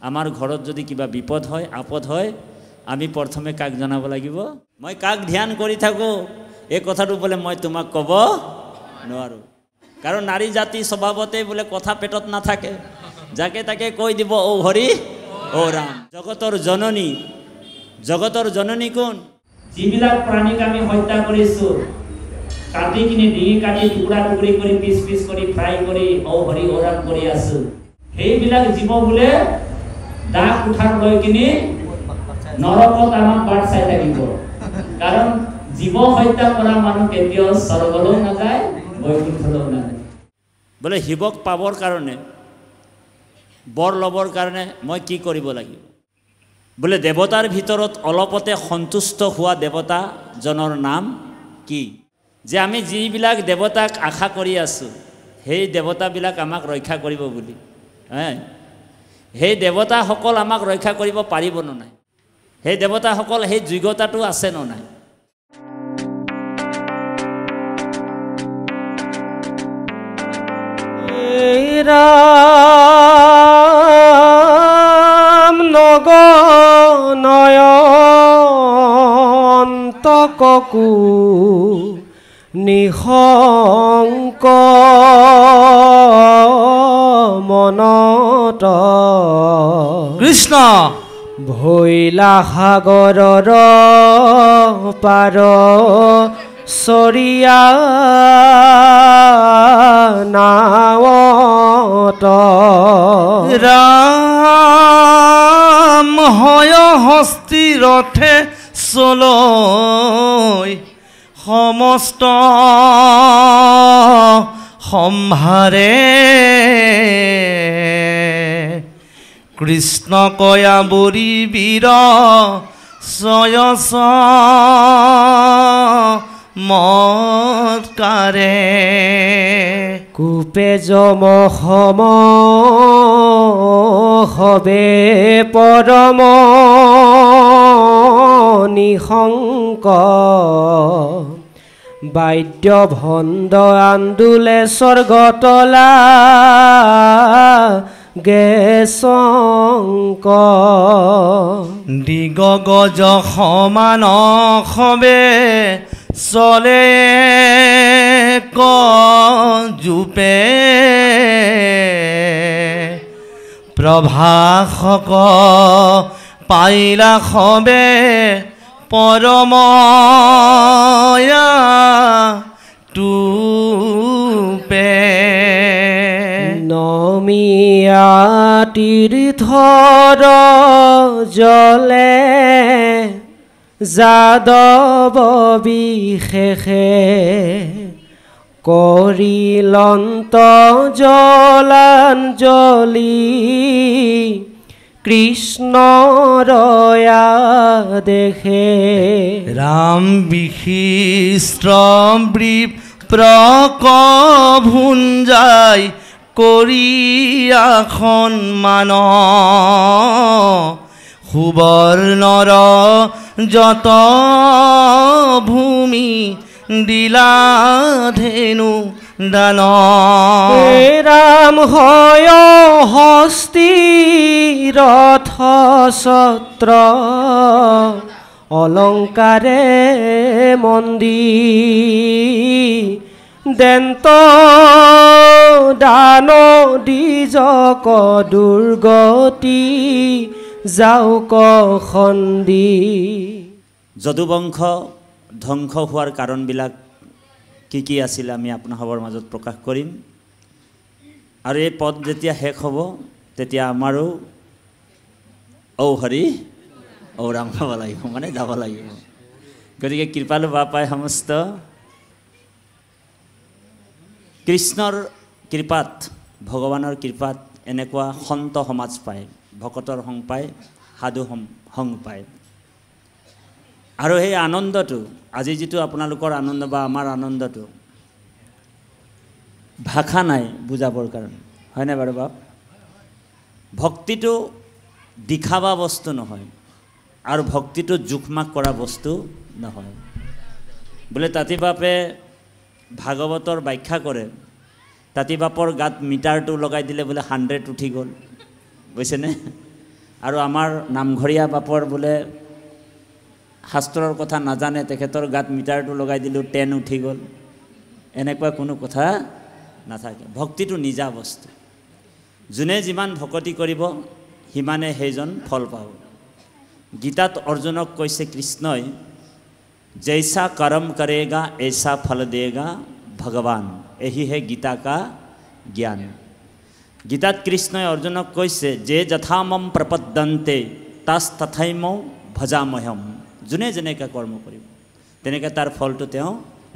আমাৰ ঘৰত যদি কিবা বিপদ হয় আপদ হয় আমি প্ৰথমে কাক জনাব লাগিব মই কাক ধ্যান কৰি থাকো এই কথাটো বলে মই তোমাক ক'ব নোৱাৰো কাৰণ নাৰী জাতি স্বভাৱতে বলে কথা পেটত নাথাকে যাকে তাকে কৈ দিব ও হৰি ও ৰাম জগতৰ জননী কোন যিবিলাক প্ৰাণীক আমি হত্যা কৰিছো কাটি কিনে ডিঙি কাটি টুকুৰা টুকুৰি কৰি পিচ পিচ কৰি ফ্ৰাই কৰি ও হৰি ও ৰাম কৰি আছো সেইবিলাক জীৱ বোলে দাগ উঠাৰ লৈ কিনে নৰকত আমাক বাট চাই থাকিব কাৰণ জীৱ হত্যা কৰা মানুহ কেতিয়াও স্বৰ্গলৈ নাযায় বৈকুণ্ঠলৈ নাযায় বোলে শিৱক পাবৰ কাৰণে বৰ ল'বৰ কাৰণে মই কি কৰিব লাগিব বোলে দেৱতাৰ ভিতৰত অলপতে সন্তুষ্ট হোৱা দেৱতাজনৰ নাম কি যে আমি যিবিলাক দেৱতাক আশা কৰি আছো সেই দেৱতাবিলাক আমাক ৰক্ষা কৰিব বুলি সেই দেৱতাসকল আমাক ৰক্ষা কৰিব পাৰিব নে নাই সেই দেৱতাসকল সেই যোগ্যতাটো আছে নে নাই ৰাম নগনয়ন্তকু নিশংক মনত কৃষ্ণ ভৈলা সাগৰৰ পাৰ চৰিয়া নাৱত ৰাম হয় হস্তি ৰথে চলৈ সমস্ত সম্ভাৰে কৃষ্ণ কয়া বৰি বীৰ ছয়স মৎকাৰে কুপে যম সম হবে পৰম নিশংক বাদ্য ভণ্ড আন্দোলে স্বৰ্গতলা গেশংক দিগগজ সমান সবে চলে কজুপে প্ৰভাসক পাইলা সবে পৰময়া টুপে নমিয়া তীৰ্থৰ জলে যাদৱ বিশেষে কৰিলন্ত জলাঞ্জলি কৃষ্ণৰয়া দেখে ৰাম বিশিষ্ট প্ৰকভুঞ্জাই কৰিয়া সন্মান সুবৰ্ণৰ যত ভূমি দিলা ধেনু দান ৰাম হয় হস্তি ৰথ ছত্ৰ অলংকাৰে মন্দিৰ দেন্ত দান দিজক দুৰ্গতি যাওক খন্দি যদুবংশ ধ্বংস হোৱাৰ কাৰণবিলাক কি আছিল আমি আপোনালোকৰ মাজত প্ৰকাশ কৰিম আৰু এই পদ যেতিয়া শেষ হ'ব তেতিয়া আমাৰো ঔ হৰি ঔ ৰাম হ'ব লাগিব মানে যাব লাগিব গতিকে কৃপালু বাপাই সমস্ত কৃষ্ণৰ কৃপাত ভগৱানৰ কৃপাত এনেকুৱা সন্ত সমাজ পায় ভকতৰ সং পায় সাধু সং পায় আৰু সেই আনন্দটো আজি যিটো আপোনালোকৰ আনন্দ বা আমাৰ আনন্দটো ভাষা নাই বুজাবৰ কাৰণে হয়নে বাৰু বাপ ভক্তিটো দিখাবা বস্তু নহয় আৰু ভক্তিটো জোখমাক কৰা বস্তু নহয় বোলে তাতি বাপে ভাগৱতৰ ব্যাখ্যা কৰে তাতি বাপৰ গাত মিটাৰটো লগাই দিলে বোলে 100 উঠি গ'ল বুজিছেনে আৰু আমাৰ নামঘৰীয়া বাপৰ বোলে শাস্ত্ৰৰ কথা নাজানে, তেখেতৰ গাত মিটাৰটো লগাই দিলোঁ 10 উঠি গ'ল, এনেকুৱা কোনো কথা নাথাকে। ভক্তিটো নিজা বস্তু, যোনে যিমান ভকতি কৰিব সিমানে সেইজন ফল পাব। গীতাত অৰ্জুনক কৈছে কৃষ্ণই, জৈসা কৰ্ম কৰেগা ऐसा फल देगा ভগৱান, এহি হে গীতা কা জ্ঞান। গীতাত কৃষ্ণই অৰ্জুনক কৈছে, যে যথামম প্ৰপদ্যন্তে তাস তথৈমৌ ভজামহ্যম, যোনে যেনেকৈ কৰ্ম কৰিব তেনেকৈ তাৰ ফলটো তেওঁ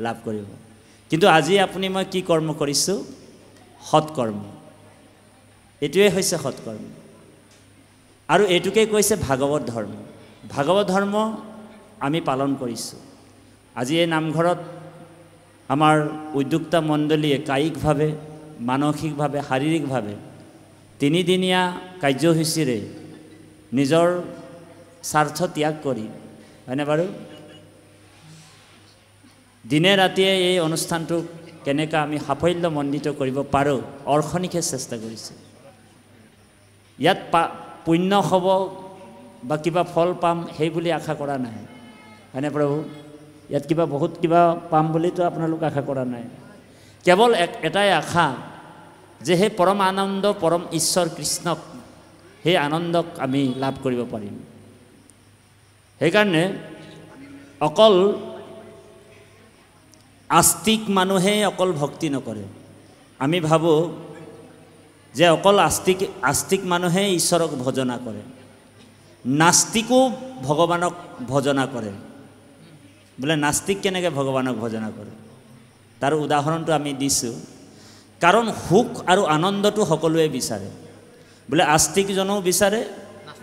লাভ কৰিব। কিন্তু আজি আপুনি মই কি কৰ্ম কৰিছোঁ? সৎকৰ্ম। এইটোৱে হৈছে সৎকৰ্ম, আৰু এইটোকে কৈছে ভাগৱত ধৰ্ম। ভাগৱত ধৰ্ম আমি পালন কৰিছোঁ। আজি এই নামঘৰত আমাৰ উদ্যোক্তা মণ্ডলীয়ে কায়িকভাৱে, মানসিকভাৱে, শাৰীৰিকভাৱে 3 দিনীয়া কাৰ্যসূচীৰে নিজৰ স্বাৰ্থ ত্যাগ কৰি, হয়নে বাৰু, দিনে ৰাতিয়ে এই অনুষ্ঠানটো কেনেকৈ আমি সাফল্যমণ্ডিত কৰিব পাৰোঁ অৰ্খনিকে চেষ্টা কৰিছে। ইয়াত পুণ্য হ'ব বা কিবা ফল পাম সেই বুলি আশা কৰা নাই, হয়নে প্ৰভু? ইয়াত কিবা বহুত কিবা পাম বুলিতো আপোনালোক আশা কৰা নাই। কেৱল এটাই আশা যে সেই পৰম আনন্দ, পৰম ঈশ্বৰ কৃষ্ণক, সেই আনন্দক আমি লাভ কৰিব পাৰিম। সেইকাৰণে অকল আস্তিক মানুহে অকল ভক্তি নকৰে। আমি ভাবোঁ যে অকল আস্তিক মানুহে ঈশ্বৰক ভজনা কৰে, নাস্তিকো ভগৱানক ভজনা কৰে। বোলে নাস্তিক কেনেকৈ ভগৱানক ভজনা কৰে? তাৰ উদাহৰণটো আমি দিছোঁ। কাৰণ সুখ আৰু আনন্দটো সকলোৱে বিচাৰে। বোলে আস্তিকজনেও বিচাৰে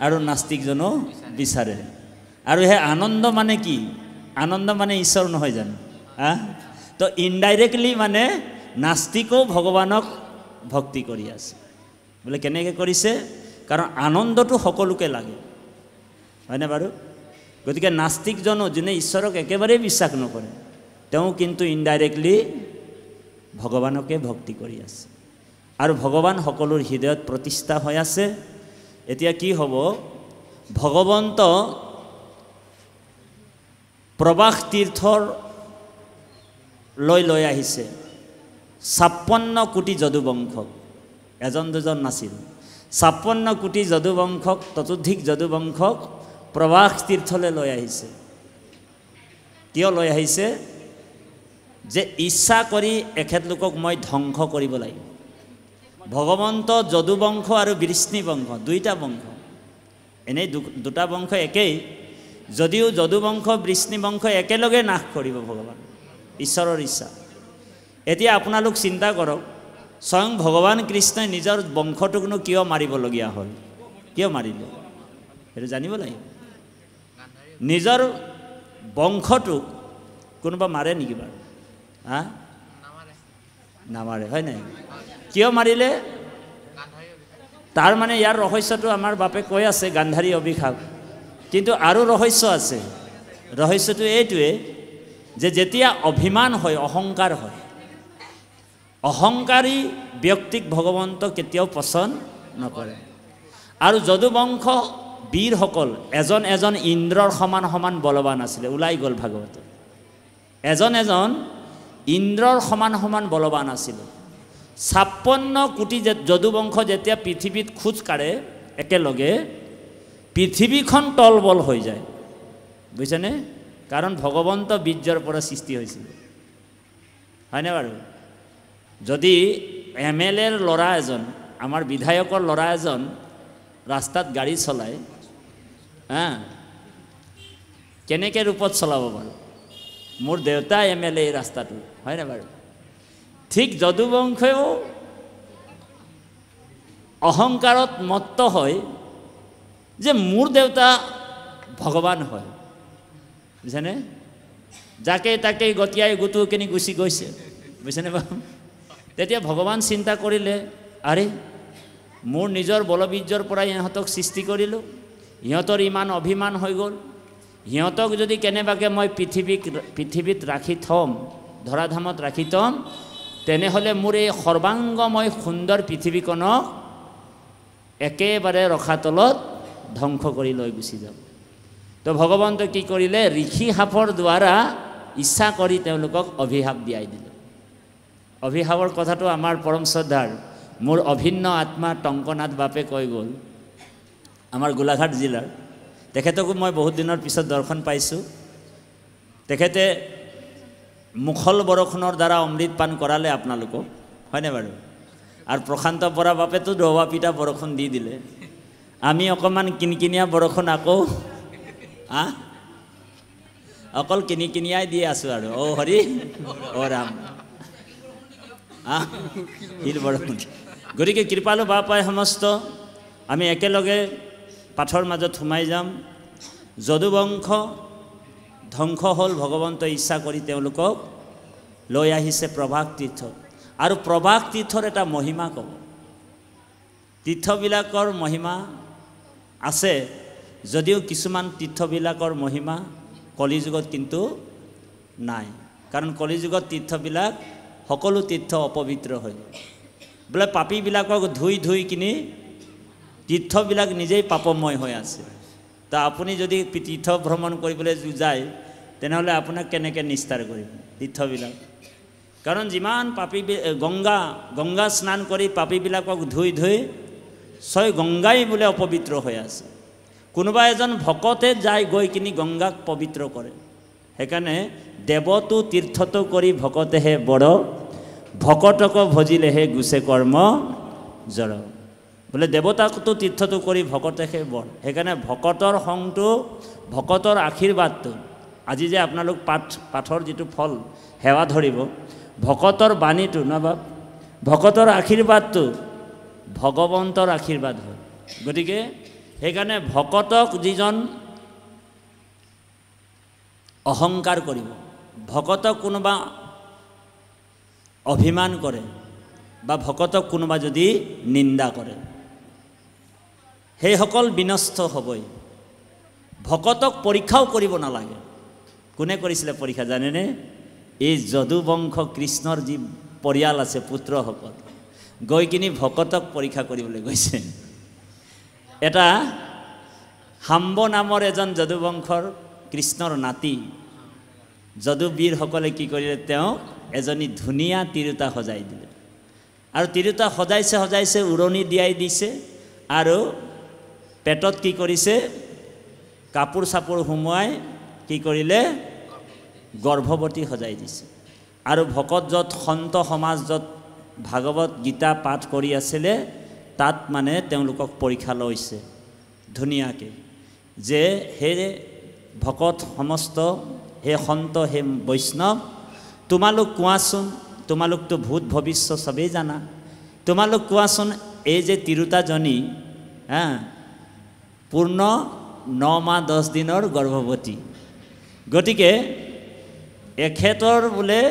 আৰু নাস্তিকজনেও বিচাৰে। আৰু সেই আনন্দ মানে কি? আনন্দ মানে ঈশ্বৰ নহয় জানো? তো ইনডাইৰেক্টলি মানে নাস্তিকেও ভগৱানক ভক্তি কৰি আছে। বোলে কেনেকৈ কৰিছে? কাৰণ আনন্দটো সকলোকে লাগে, হয়নে বাৰু? গতিকে নাস্তিকজনো, যোনে ঈশ্বৰক একেবাৰেই বিশ্বাস নকৰে, তেওঁ কিন্তু ইনডাইৰেক্টলি ভগৱানকে ভক্তি কৰি আছে। আৰু ভগৱান সকলোৰ হৃদয়ত প্ৰতিষ্ঠা হৈ আছে। এতিয়া কি হ'ব? ভগৱন্ত প্ৰবাস তীৰ্থৰ লৈ আহিছে 56 কোটি যদুবংশক। এজন দুজন নাছিল, 56 কোটি যদুবংশক, ততোধিক যদুবংশক প্ৰবাস তীৰ্থলৈ লৈ আহিছে। কিয় লৈ আহিছে? যে ইচ্ছা কৰি এখেতলোকক মই ধ্বংস কৰিব লাগিব। ভগৱন্ত যদুবংশ আৰু বৃষ্ণিবংশ দুইটা বংশ, এনেই দুটা বংশ একেই, যদিও যদুবংশ বৃষ্ণিবংশ একেলগে নাশ কৰিব ভগৱান, ঈশ্বৰৰ ইচ্ছা। এতিয়া আপোনালোক চিন্তা কৰক, স্বয়ং ভগৱান কৃষ্ণই নিজৰ বংশটোকনো কিয় মাৰিবলগীয়া হ'ল? কিয় মাৰিলে সেইটো জানিব লাগিব। নিজৰ বংশটোক কোনোবা মাৰে নেকি বাৰু? নামাৰে, হয় নাই? কিয় মাৰিলে? তাৰ মানে ইয়াৰ ৰহস্যটো আমাৰ বাপে কৈ আছে, গান্ধাৰী অভিশাপ। কিন্তু আৰু ৰহস্য আছে। ৰহস্যটো এইটোৱে যে যেতিয়া অভিমান হয়, অহংকাৰ হয়, অহংকাৰী ব্যক্তিক ভগৱন্ত কেতিয়াও পচন্দ নকৰে। আৰু যদুবংশ বীৰসকল এজন এজন ইন্দ্ৰৰ সমান সমান বলৱান আছিলে। ওলাই গ'ল ভাগৱত, এজন এজন ইন্দ্ৰৰ সমান সমান বলৱান আছিলে। 56 কোটি যদুবংশ যেতিয়া পৃথিৱীত খোজ কাঢ়ে একেলগে, পৃথিৱীখন তলবল হৈ যায়, বুজিছেনে? কাৰণ ভগৱন্ত বীৰ্যৰ পৰা সৃষ্টি হৈছিল, হয়নে বাৰু? যদি MLAৰ ল'ৰা এজন, আমাৰ বিধায়কৰ ল'ৰা এজন ৰাস্তাত গাড়ী চলায়, কেনেকৈ ৰূপত চলাব বাৰু? মোৰ দেউতা MLA এই ৰাস্তাটো, হয়নে বাৰু? ঠিক যদুবংশেও অহংকাৰত মত্ত হয় যে মোৰ দেউতা ভগৱান হয়, বুজিছেনে? যাকে তাকে গতিয়াই গুটুকিনি গুচি গৈছে, বুজিছেনে বাৰু? তেতিয়া ভগৱান চিন্তা কৰিলে, আৰে মোৰ নিজৰ বলবীৰ্যৰ পৰা ইহঁতক সৃষ্টি কৰিলোঁ, ইহঁতৰ ইমান অভিমান হৈ গ'ল, ইহঁতক যদি কেনেবাকৈ মই পৃথিৱীত ৰাখি থ'ম, ধৰাধামত ৰাখি থ'ম, তেনেহ'লে মোৰ এই সৰ্বাংগময় সুন্দৰ পৃথিৱীখনক একেবাৰে ৰখাতলত ধ্বংস কৰি লৈ গুচি যাব। তো ভগৱন্তই কি কৰিলে, ঋষি সাপৰ দ্বাৰা ইচ্ছা কৰি তেওঁলোকক অভিশাপ দিয়াই দিলে। অভিশাপৰ কথাটো আমাৰ পৰম শ্ৰদ্ধাৰ মোৰ অভিন্ন আত্মা টংকনাথ বাপে কৈ গ'ল, আমাৰ গোলাঘাট জিলাৰ। তেখেতকো মই বহুত দিনৰ পিছত দৰ্শন পাইছোঁ। তেখেতে মুখল বৰষুণৰ দ্বাৰা অমৃত পান কৰালে আপোনালোকক, হয়নে বাৰু? আৰু প্ৰশান্ত বৰা বাপেতো দবা পিটা বৰষুণ দি দিলে। আমি অকণমান কিনকিনীয়া বৰষুণ আকৌ অকল কিনিয়াই দি আছোঁ আৰু অ' হৰি অ' ৰাম শিল বৰষুণ। গতিকে কৃপালু বাপাই সমস্ত আমি একেলগে পাঠৰ মাজত সোমাই যাম। যদুবংশ ধ্বংস হ'ল, ভগৱন্তই ইচ্ছা কৰি তেওঁলোকক লৈ আহিছে প্ৰভাস তীৰ্থত। আৰু প্ৰভাস তীৰ্থৰ এটা মহিমা ক'ব। তীৰ্থবিলাকৰ মহিমা আছে যদিও কিছুমান তীৰ্থবিলাকৰ মহিমা কলিযুগত কিন্তু নাই। কাৰণ কলিযুগত তীৰ্থবিলাক সকলো তীৰ্থ অপবিত্ৰ হৈ গ'ল। বোলে পাপীবিলাকক ধুই কিনি তীৰ্থবিলাক নিজেই পাপময় হৈ আছে। তা আপুনি যদি তীৰ্থ ভ্ৰমণ কৰিবলৈ যায় তেনেহ'লে আপোনাক কেনেকৈ নিস্তাৰ কৰিব তীৰ্থবিলাক? কাৰণ যিমান পাপী গংগা স্নান কৰি পাপীবিলাকক ধুই ছয় গংগাই বোলে অপবিত্ৰ হৈ আছে। কোনোবা এজন ভকতে যায় গৈ কিনি গংগাক পবিত্ৰ কৰে। সেইকাৰণে দেৱতো তীৰ্থটো কৰি ভকতেহে বড়, ভকতক ভজিলেহে গুচে কৰ্ম জড়। বোলে দেৱতাকতো তীৰ্থটো কৰি ভকতেহে বড়। সেইকাৰণে ভকতৰ সংটো, ভকতৰ আশীৰ্বাদটো, আজি যে আপোনালোক পাঠৰ যিটো ফল সেৱা ধৰিব, ভকতৰ বাণীটো নবা ভকতৰ আশীৰ্বাদটো ভগৱন্তৰ আশীৰ্বাদ হয়। গতিকে সেইকাৰণে ভকতক যিজন অহংকাৰ কৰিব, ভকতক কোনোবা অভিমান কৰে বা ভকতক কোনোবা যদি নিন্দা কৰে, সেইসকল বিনষ্ট হ'বই। ভকতক পৰীক্ষাও কৰিব নালাগে। কোনে কৰিছিলে পৰীক্ষা জানেনে? এই যদুবংশ কৃষ্ণৰ যি পৰিয়াল আছে পুত্ৰসকল গৈ কিনি ভকতক পৰীক্ষা কৰিবলৈ গৈছে। এটা হাম্ব নামৰ এজন যদুবংশৰ কৃষ্ণৰ নাতি যদুবীৰসকলে কি কৰিলে, তেওঁ এজনী ধুনীয়া তিৰোতা সজাই দিলে। আৰু তিৰোতা সজাইছে উৰণি দিয়াই দিছে আৰু পেটত কি কৰিছে, কাপোৰ চাপোৰ সুমুৱাই কি কৰিলে, গৰ্ভৱতী সজাই দিছে। আৰু ভকত য'ত সন্ত সমাজ য'ত ভাগৱত গীতা পাঠ কৰি আছিলে তাত মানে তেওঁলোকক পৰীক্ষা লৈছে ধুনীয়াকৈ, যে হে ভকত সমস্ত, হে সন্ত, হে বৈষ্ণৱ, তোমালোক কোৱাচোন, তোমালোকতো ভূত ভৱিষ্য চবেই জানা, তোমালোক কোৱাচোন এই যে তিৰোতাজনী পূৰ্ণ 9 মাহ 10 দিনৰ গৰ্ভৱতী। গতিকে এখেতৰ বোলে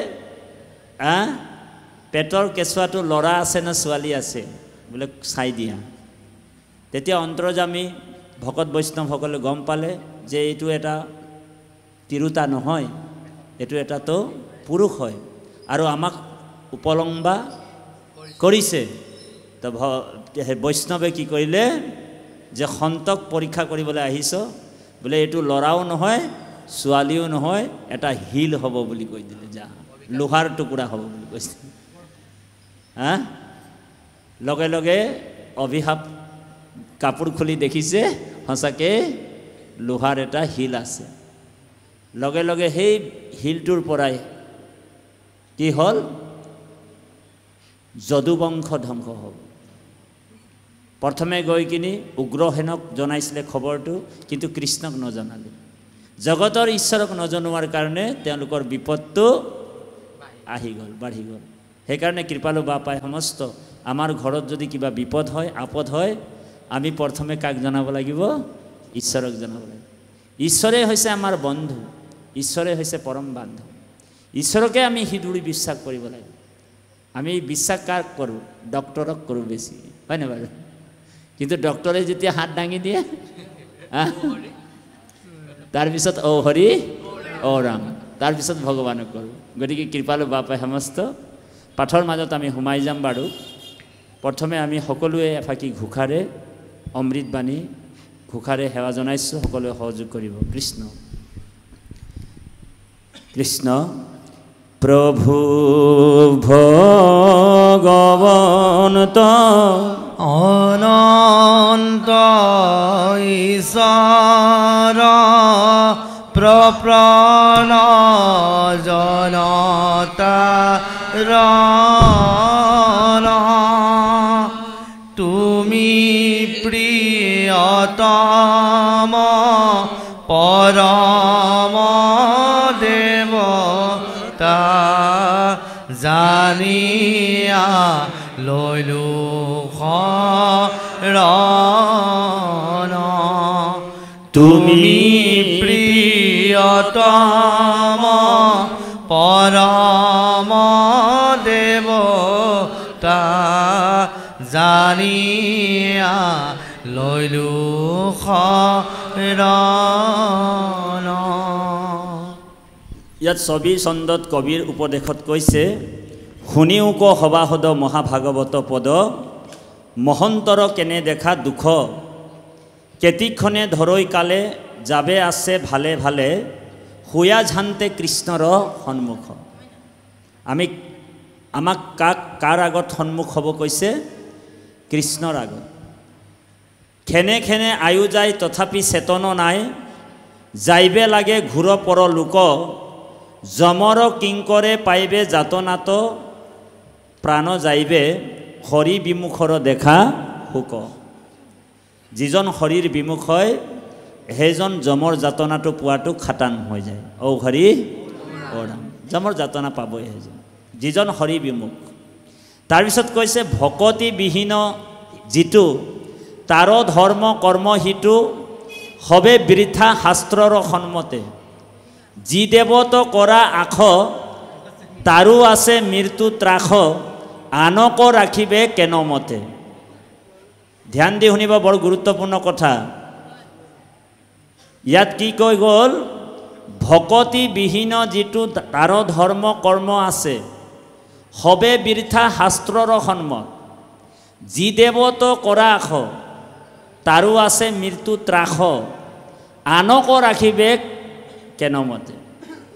পেটৰ কেঁচুৱাটো ল'ৰা আছে নে ছোৱালী আছে বোলে চাই দিয়া। তেতিয়া অন্তৰ্যামী ভকত বৈষ্ণৱসকলে গম পালে যে এইটো এটা তিৰোতা নহয়, এইটো এটাতো পুৰুষ হয় আৰু আমাক উপলম্বা কৰিছে। তো বৈষ্ণৱে কি কৰিলে, যে সন্তক পৰীক্ষা কৰিবলৈ আহিছ বোলে, এইটো ল'ৰাও নহয় ছোৱালীও নহয়, এটা শিল হ'ব বুলি কৈ দিলে, যা লোহাৰ টুকুৰা হ'ব বুলি কৈছে। লগে লগে অভিশাপ কাপোৰ খুলি দেখিছে সঁচাকৈ লোহাৰ এটা শিল আছে। লগে লগে সেই শিলটোৰ পৰাই কি হ'ল, যদুবংশ ধ্বংস হ'ল। প্ৰথমে গৈ কিনি উগ্ৰসেনক জনাইছিলে খবৰটো, কিন্তু কৃষ্ণক নজনালে। জগতৰ ঈশ্বৰক নজনোৱাৰ কাৰণে তেওঁলোকৰ বিপদটো আহি গ'ল, বাঢ়ি গ'ল। সেইকাৰণে কৃপালু বাপাই সমস্ত আমাৰ ঘৰত যদি কিবা বিপদ হয়, আপদ হয়, আমি প্ৰথমে কাক জনাব লাগিব? ঈশ্বৰক জনাব লাগিব। ঈশ্বৰে হৈছে আমাৰ বন্ধু, ঈশ্বৰে হৈছে পৰম বান্ধৱ। ঈশ্বৰকে আমি হৃদয় বিশ্বাস কৰিব লাগিব। আমি বিশ্বাস কাক কৰোঁ? ডক্টৰক কৰোঁ বেছি, হয়নে বাৰু? কিন্তু ডক্টৰে যেতিয়া হাত দাঙি দিয়ে তাৰপিছত অ' হৰি অ' ৰাম, তাৰপিছত ভগৱানক কৰোঁ। গতিকে কৃপালু বাপাই সমস্ত পাঠৰ মাজত আমি সোমাই যাম বাৰু। প্ৰথমে আমি সকলোৱে এফাকি ঘোষাৰে অমৃতবাণী ঘোষাৰে সেৱা জনাইছোঁ সকলোৱে সহযোগ কৰিব কৃষ্ণ কৃষ্ণ প্ৰভু ভগৱন্ত অনন্ত ঈশ্বৰ প্ৰপ্ৰণ জনতাৰ তুমি প্ৰিয়তম পৰম দেৱতা জানিয়া লৈলো শৰণ তুমি প্ৰিয়তম পৰম দেৱতা জানিয়া লৈলো শৰণ ইয়াত ছবি চন্দত কবিৰ উপদেশত কৈছে শুনিওক সবাসদ মহাভাগৱত পদ মহন্তৰ কেনে দেখা দুখ কেতিক্ষণে ধৰৈ কালে যাবে আছে ভালে ভালে শুয়া ঝান্তে কৃষ্ণৰ সন্মুখ আমাক কাৰ আগত সন্মুখ হ'ব কৈছে কৃষ্ণৰ আগত খেনে খেনে আয়ু যায় তথাপি চেতন নাই যাইবে লাগে ঘূৰ পৰ লোক যমৰ কিংকৰে পাইবে যাতনাত প্ৰাণ যাইবে হৰি বিমুখৰ দেখা শোক যিজন হৰিৰ বিমুখ হয় সেইজন যমৰ যাতনাটো পোৱাটো খাটান হৈ যায় ঔ হৰি ঔ ৰাম যমৰ যাতনা পাবই সেইজন যিজন হৰি বিমুখ তাৰপিছত কৈছে ভকতিবিহীন যিটো তাৰ ধৰ্ম কৰ্ম হিতু হবে বৃথা শাস্ত্ৰৰ সন্মতে যি দেৱত কৰা আখ তাৰো আছে মৃত্যু ত্ৰাস আনক ৰাখিবে কেনমতে ধ্যান দি শুনিব বৰ গুৰুত্বপূৰ্ণ কথা ইয়াত কি কৈ গ'ল ভকতিবিহীন যিটো তাৰ ধৰ্ম কৰ্ম আছে হবে বৃথা শাস্ত্ৰৰ সন্মত যি দেৱত কৰা আখ তাৰো আছে মৃত্যু ত্ৰাস আনক ৰাখিবে কেনমতে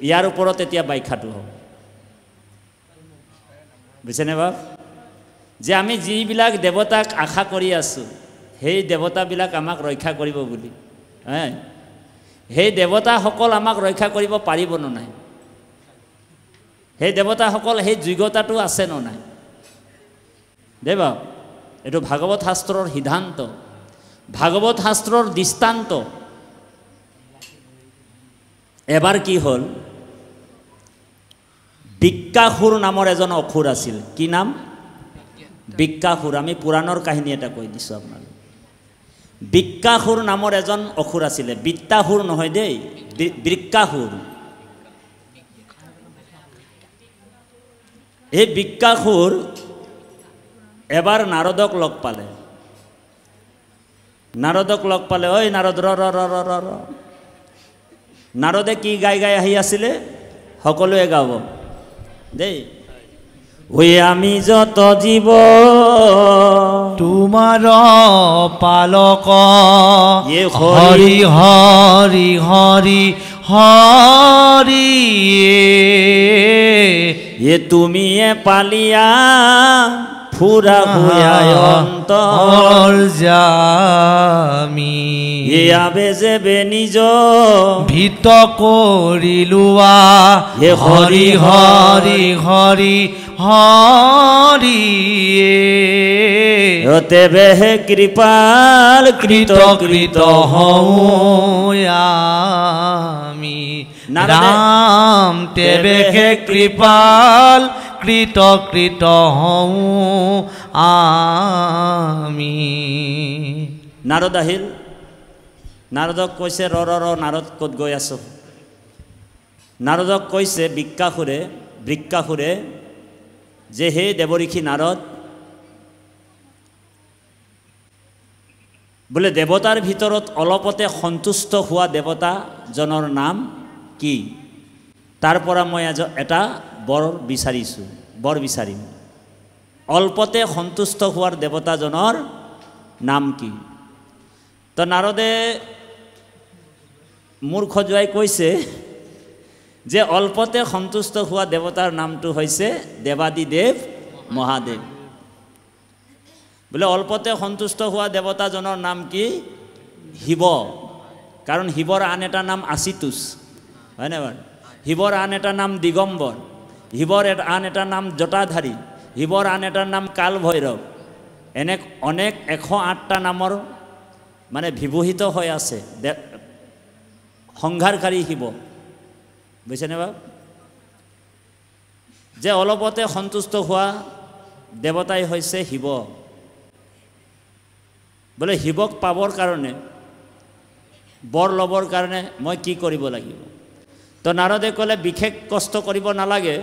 ইয়াৰ ওপৰত এতিয়া ব্যাখ্যাটো হ'ব বুজিছেনে বাপ যে আমি যিবিলাক দেৱতাক আশা কৰি আছোঁ সেই দেৱতাবিলাক আমাক ৰক্ষা কৰিব বুলি সেই দেৱতাসকল আমাক ৰক্ষা কৰিব পাৰিব নে নাই সেই দেৱতাসকল সেই যোগ্যতাটো আছে নে নাই দেৱ এইটো ভাগৱত শাস্ত্ৰৰ সিদ্ধান্ত ভাগৱত শাস্ত্ৰৰ দৃষ্টান্ত এবাৰ কি হ'ল বিক্কাসুৰ নামৰ এজন অসুৰ আছিল কি নাম বিক্কাসুৰ আমি পুৰাণৰ কাহিনী এটা কৈ দিছোঁ আপোনালোক বিক্কাসুৰ নামৰ এজন অসুৰ আছিলে বিত্তাসুৰ নহয় দেই বৃক্কাসুৰ এই বিক্কাসুৰ এবাৰ নাৰদক লগ পালে ঐ নাৰদ ৰ নাৰদে কি গাই আহি আছিলে সকলোৱে গাব দেই ঐ আমি যত জীৱ তোমাৰ পালক হৰি হৰি হৰি হৰি তুমিয়ে পালিয়া ফুৰা অন্তৰ জামি আবে যেবে নিজ ভিত কৰি লোৱা হৰি হৰি হৰি হৰি তেবে কৃপাল কৃত কৃত আমি ৰাম তেবে কৃপাল কৃত কৃত হওঁ আমি নাৰদ আহিল নাৰদক কৈছে ৰ নাৰদ ক'ত গৈ আছ নাৰদক কৈছে বৃক্কাসুৰে যে হে দেৱঋষি নাৰদ বোলে দেৱতাৰ ভিতৰত অলপতে সন্তুষ্ট হোৱা দেৱতাজনৰ নাম কি তাৰ পৰা মই এটা বৰ বিচাৰিম অল্পতে সন্তুষ্ট হোৱাৰ দেৱতাজনৰ নাম কি তো নাৰদে মূৰ খজুৱাই কৈছে যে অল্পতে সন্তুষ্ট হোৱা দেৱতাৰ নামটো হৈছে দেৱাদিদেৱ মহাদেৱ। বোলে অল্পতে সন্তুষ্ট হোৱা দেৱতাজনৰ নাম কি? শিৱ। কাৰণ শিৱৰ আন এটা নাম আচিতুষ, হয়নে বাৰু? শিৱৰ আন এটা নাম দিগম্বৰ, শিৱৰ আন এটা নাম জটাধাৰী, শিৱৰ আন এটা নাম কাল ভৈৰৱ। এনে অনেক 108টা নামৰ মানে বিভূষিত হৈ আছে সংহাৰকাৰী শিৱ, বুজিছেনে বাৰু? যে অলপতে সন্তুষ্ট হোৱা দেৱতাই হৈছে শিৱ। বোলে শিৱক পাবৰ কাৰণে, বৰ ল'বৰ কাৰণে মই কি কৰিব লাগিব? তো নাৰদে ক'লে বিশেষ কষ্ট কৰিব নালাগে,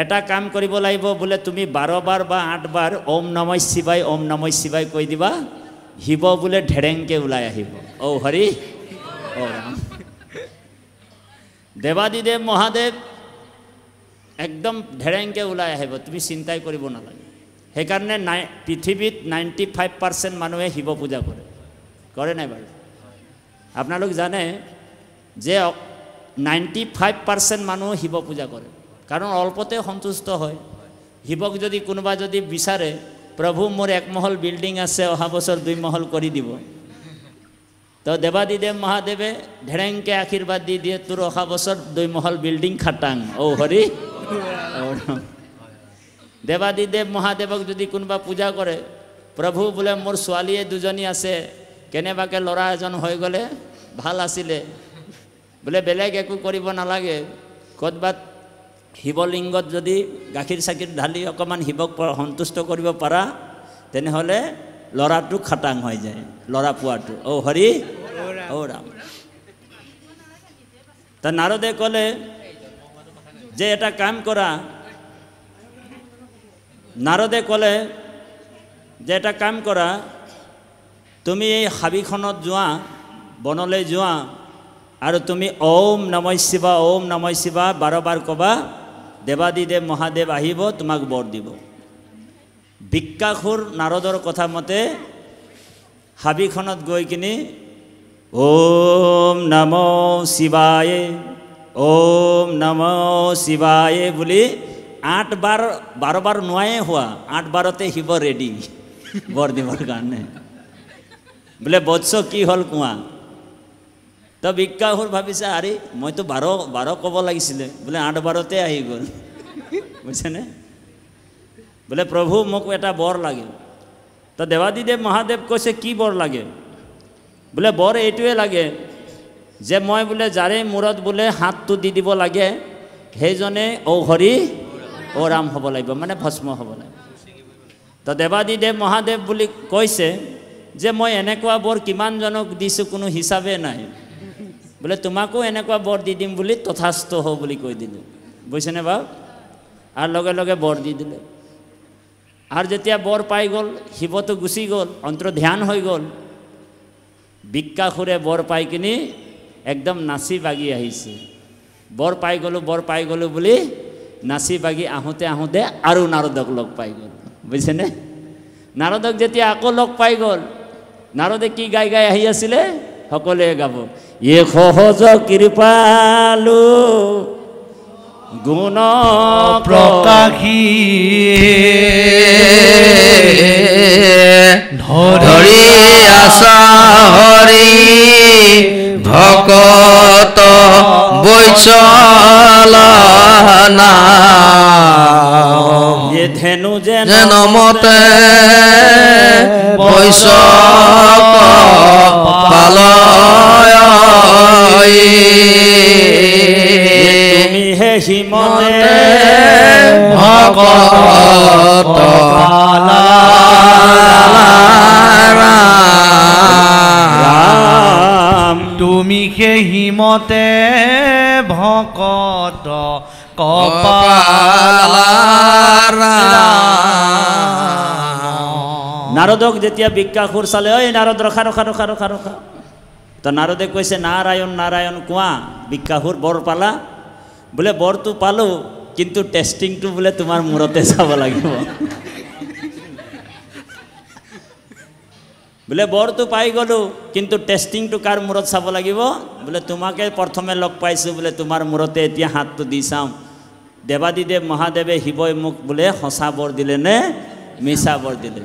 এটা কাম কৰিব লাগিব। বোলে তুমি 12 বাৰ বা 8 বাৰ ওম নমঃ শিৱায় ওম নমঃ শিৱায় কৈ দিবা, শিৱ বোলে ঢেৰেংকে ওলাই আহিব। ঔ হৰি ঔ ৰাম। দেৱাদিদেৱ মহাদেৱ একদম ঢেৰেংকে ওলাই আহিব, তুমি চিন্তাই কৰিব নালাগে। সেইকাৰণে পৃথিৱীত 95% মানুহে শিৱ পূজা কৰে নাই বাৰু? আপোনালোক জানে যে 95% মানুহ শিৱ পূজা কৰে, কাৰণ অল্পতে সন্তুষ্ট হয়। শিৱক যদি কোনোবা যদি বিচাৰে, প্ৰভু মোৰ 1 মহল বিল্ডিং আছে, অহা বছৰ 2 মহল কৰি দিব, তো দেৱাদিদেৱ মহাদেৱে ঢেৰেংকে আশীৰ্বাদ দি দিয়ে, তোৰ অহা বছৰ 2 মহল বিল্ডিং খাটাং। ঔ হৰি। দেৱাদিদেৱ মহাদেৱক যদি কোনোবা পূজা কৰে, প্ৰভু বোলে মোৰ ছোৱালীয়ে 2জনী আছে, কেনেবাকে ল'ৰা এজন হৈ গ'লে ভাল আছিলে, বোলে বেলেগ একো কৰিব নালাগে, ক'ৰবাত শিৱলিংগত যদি গাখীৰ চাখীৰ ঢালি অকণমান শিৱক সন্তুষ্ট কৰিব পাৰা, তেনেহ'লে ল'ৰাটো খাটাং হৈ যায়, ল'ৰা পোৱাটো। ঔ হৰি ঔ ৰাম। তা নাৰদে ক'লে যে এটা কাম কৰা, নাৰদে ক'লে যে এটা কাম কৰা, তুমি এই হাবিখনত যোৱা, বনলৈ যোৱা, আৰু তুমি ওম নমঃ শিৱা ওম নমঃ শিৱা 12 বাৰ ক'বা, দেৱাদিদেৱ মহাদেৱ আহিব তোমাক বৰ দিব। বিকাসুৰ নাৰদৰ কথা মতে হাবিখনত গৈ কিনি ওম নমঃ শিৱায় ওম নমঃ শিৱায় বুলি 8 বাৰ 12 বাৰ নোৱাৰে হোৱা, 8 বাৰতে শিৱ ৰেডি বৰ দিবৰ কাৰণে। বোলে বৎস কি হ'ল কোৱা? তো বিকাসুৰ ভাবিছে, আৰে মইতো 12 ক'ব লাগিছিলে, বোলে 8 বাৰতে আহি গ'ল, বুজিছেনে? বোলে প্ৰভু মোক এটা বৰ লাগে। তো দেৱাদিদেৱ মহাদেৱ কৈছে কি বৰ লাগে? বোলে বৰ এইটোৱে লাগে যে মই বোলে যাৰে মূৰত বোলে হাতটো দি দিব লাগে, সেইজনে ঔ হৰি ঔ ৰাম হ'ব লাগিব, মানে ভস্ম হ'ব লাগিব। তো দেৱাদিদেৱ মহাদেৱ বুলি কৈছে যে মই এনেকুৱা বৰ কিমানজনক দিছোঁ কোনো হিচাপে নাই, বোলে তোমাকো এনেকুৱা বৰ দি দিম বুলি তথাস্থ হ বুলি কৈ দিলোঁ, বুজিছেনে বাৰু? আৰু লগে লগে বৰ দি দিলে। আৰু যেতিয়া বৰ পাই গ'ল, শিৱটো গুচি গ'ল, অন্তৰ্ধান হৈ গ'ল। বিকাসুৰে বৰ পাই কিনি একদম নাচি বাগি আহিছে, বৰ পাই গ'লোঁ বুলি নাচি বাগি আহোঁতে আহোঁতে আৰু নাৰদক লগ পাই গ'ল, বুজিছেনে? নাৰদক যেতিয়া আকৌ লগ পাই গ'ল, নাৰদে কি গাই গাই আহি আছিলে? সকলোৱে গাব, ইয়ে সহজ কৃপালু গুণ প্ৰকাশী ধৰি আছা হৰি ভকত বৈচলনা ধেনু যেন মতে বৈশক পালয় তুমি হে হিমতে ভকত ৰাম, তুমি হে হিমতে ভকত কপাল। নাৰদক যেতিয়া বিকাসুৰ চালে, ঐ নাৰদ ৰখা ৰখা ৰখা ৰখা ৰখা। তো নাৰদে কৈছে নাৰায়ণ নাৰায়ণ কোৱা, বিকাসুৰ বৰ পালা? বোলে বৰটো পালোঁ, কিন্তু টেষ্টিংটো বোলে তোমাৰ মূৰতে চাব লাগিব। বোলে বৰটো পাই গ'লোঁ, কিন্তু টেষ্টিংটো কাৰ মূৰত চাব লাগিব? বোলে তোমাকে প্ৰথমে লগ পাইছোঁ, বোলে তোমাৰ মূৰতে এতিয়া হাতটো দি চাওঁ, দেৱাদিদেৱ মহাদেৱে শিৱই মোক বোলে সঁচা বৰ দিলে নে মিছা বৰ দিলে?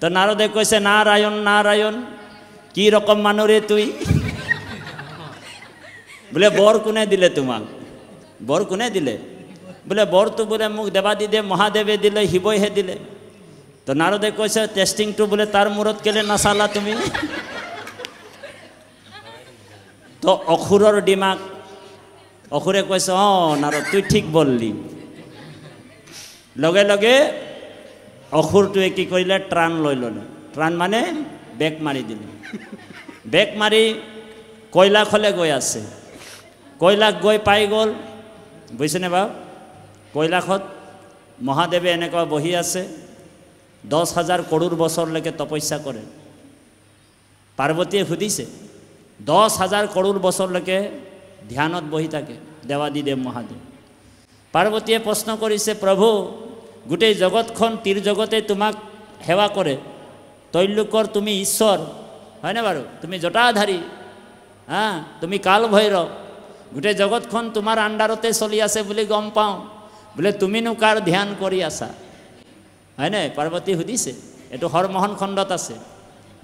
তো নাৰদে কৈছে, নাৰায়ণ নাৰায়ণ, কি ৰকম মানুহ ৰে তুই? বোলে বৰ কোনে দিলে তোমাক? বৰ কোনে দিলে? বোলে বৰটো বোলে মোক দেৱাদিদেৱ মহাদেৱে দিলে, শিৱইহে দিলে। তো নাৰদে কৈছে, টেষ্টিংটো বোলে তাৰ মূৰত কেলে নাচালা তুমি? তো অসুৰৰ দিমাগ, অসুৰে কৈছে, অঁ নাৰদ তুই ঠিক বললি। লগে লগে অসুৰটোৱে কি কৰিলে? ট্ৰাণ লৈ ল'লে। ট্ৰাণ মানে বেক মাৰি দিলে। বেক মাৰি কৈলাশলৈ গৈ আছে। কৈলাশ গৈ পাই গ'ল, বুজিছেনে বাৰু? কৈলাশত মহাদেৱে এনেকুৱা বহি আছে, 10,000 কৰোৰ বছৰলৈকে তপস্যা কৰে। পাৰ্বতীয়ে সুধিছে, 10,000 কৰোৰ বছৰলৈকে ধ্যানত বহি থাকে দেৱাদিদেৱ মহাদেৱ। পাৰ্বতীয়ে প্ৰশ্ন কৰিছে, প্ৰভু গোটেই জগতখন তীৰ জগতে তোমাক সেৱা কৰে, তৈলোকৰ তুমি ঈশ্বৰ, হয়নে বাৰু? তুমি জটাধাৰী, তুমি কাল ভৈৰৱ, গোটেই জগতখন তোমাৰ আণ্ডাৰতে চলি আছে বুলি গম পাওঁ, বোলে তুমিনো কাৰ ধ্যান কৰি আছা? হয়নে? পাৰ্বতী সুধিছে, এইটো হৰমোহন খণ্ডত আছে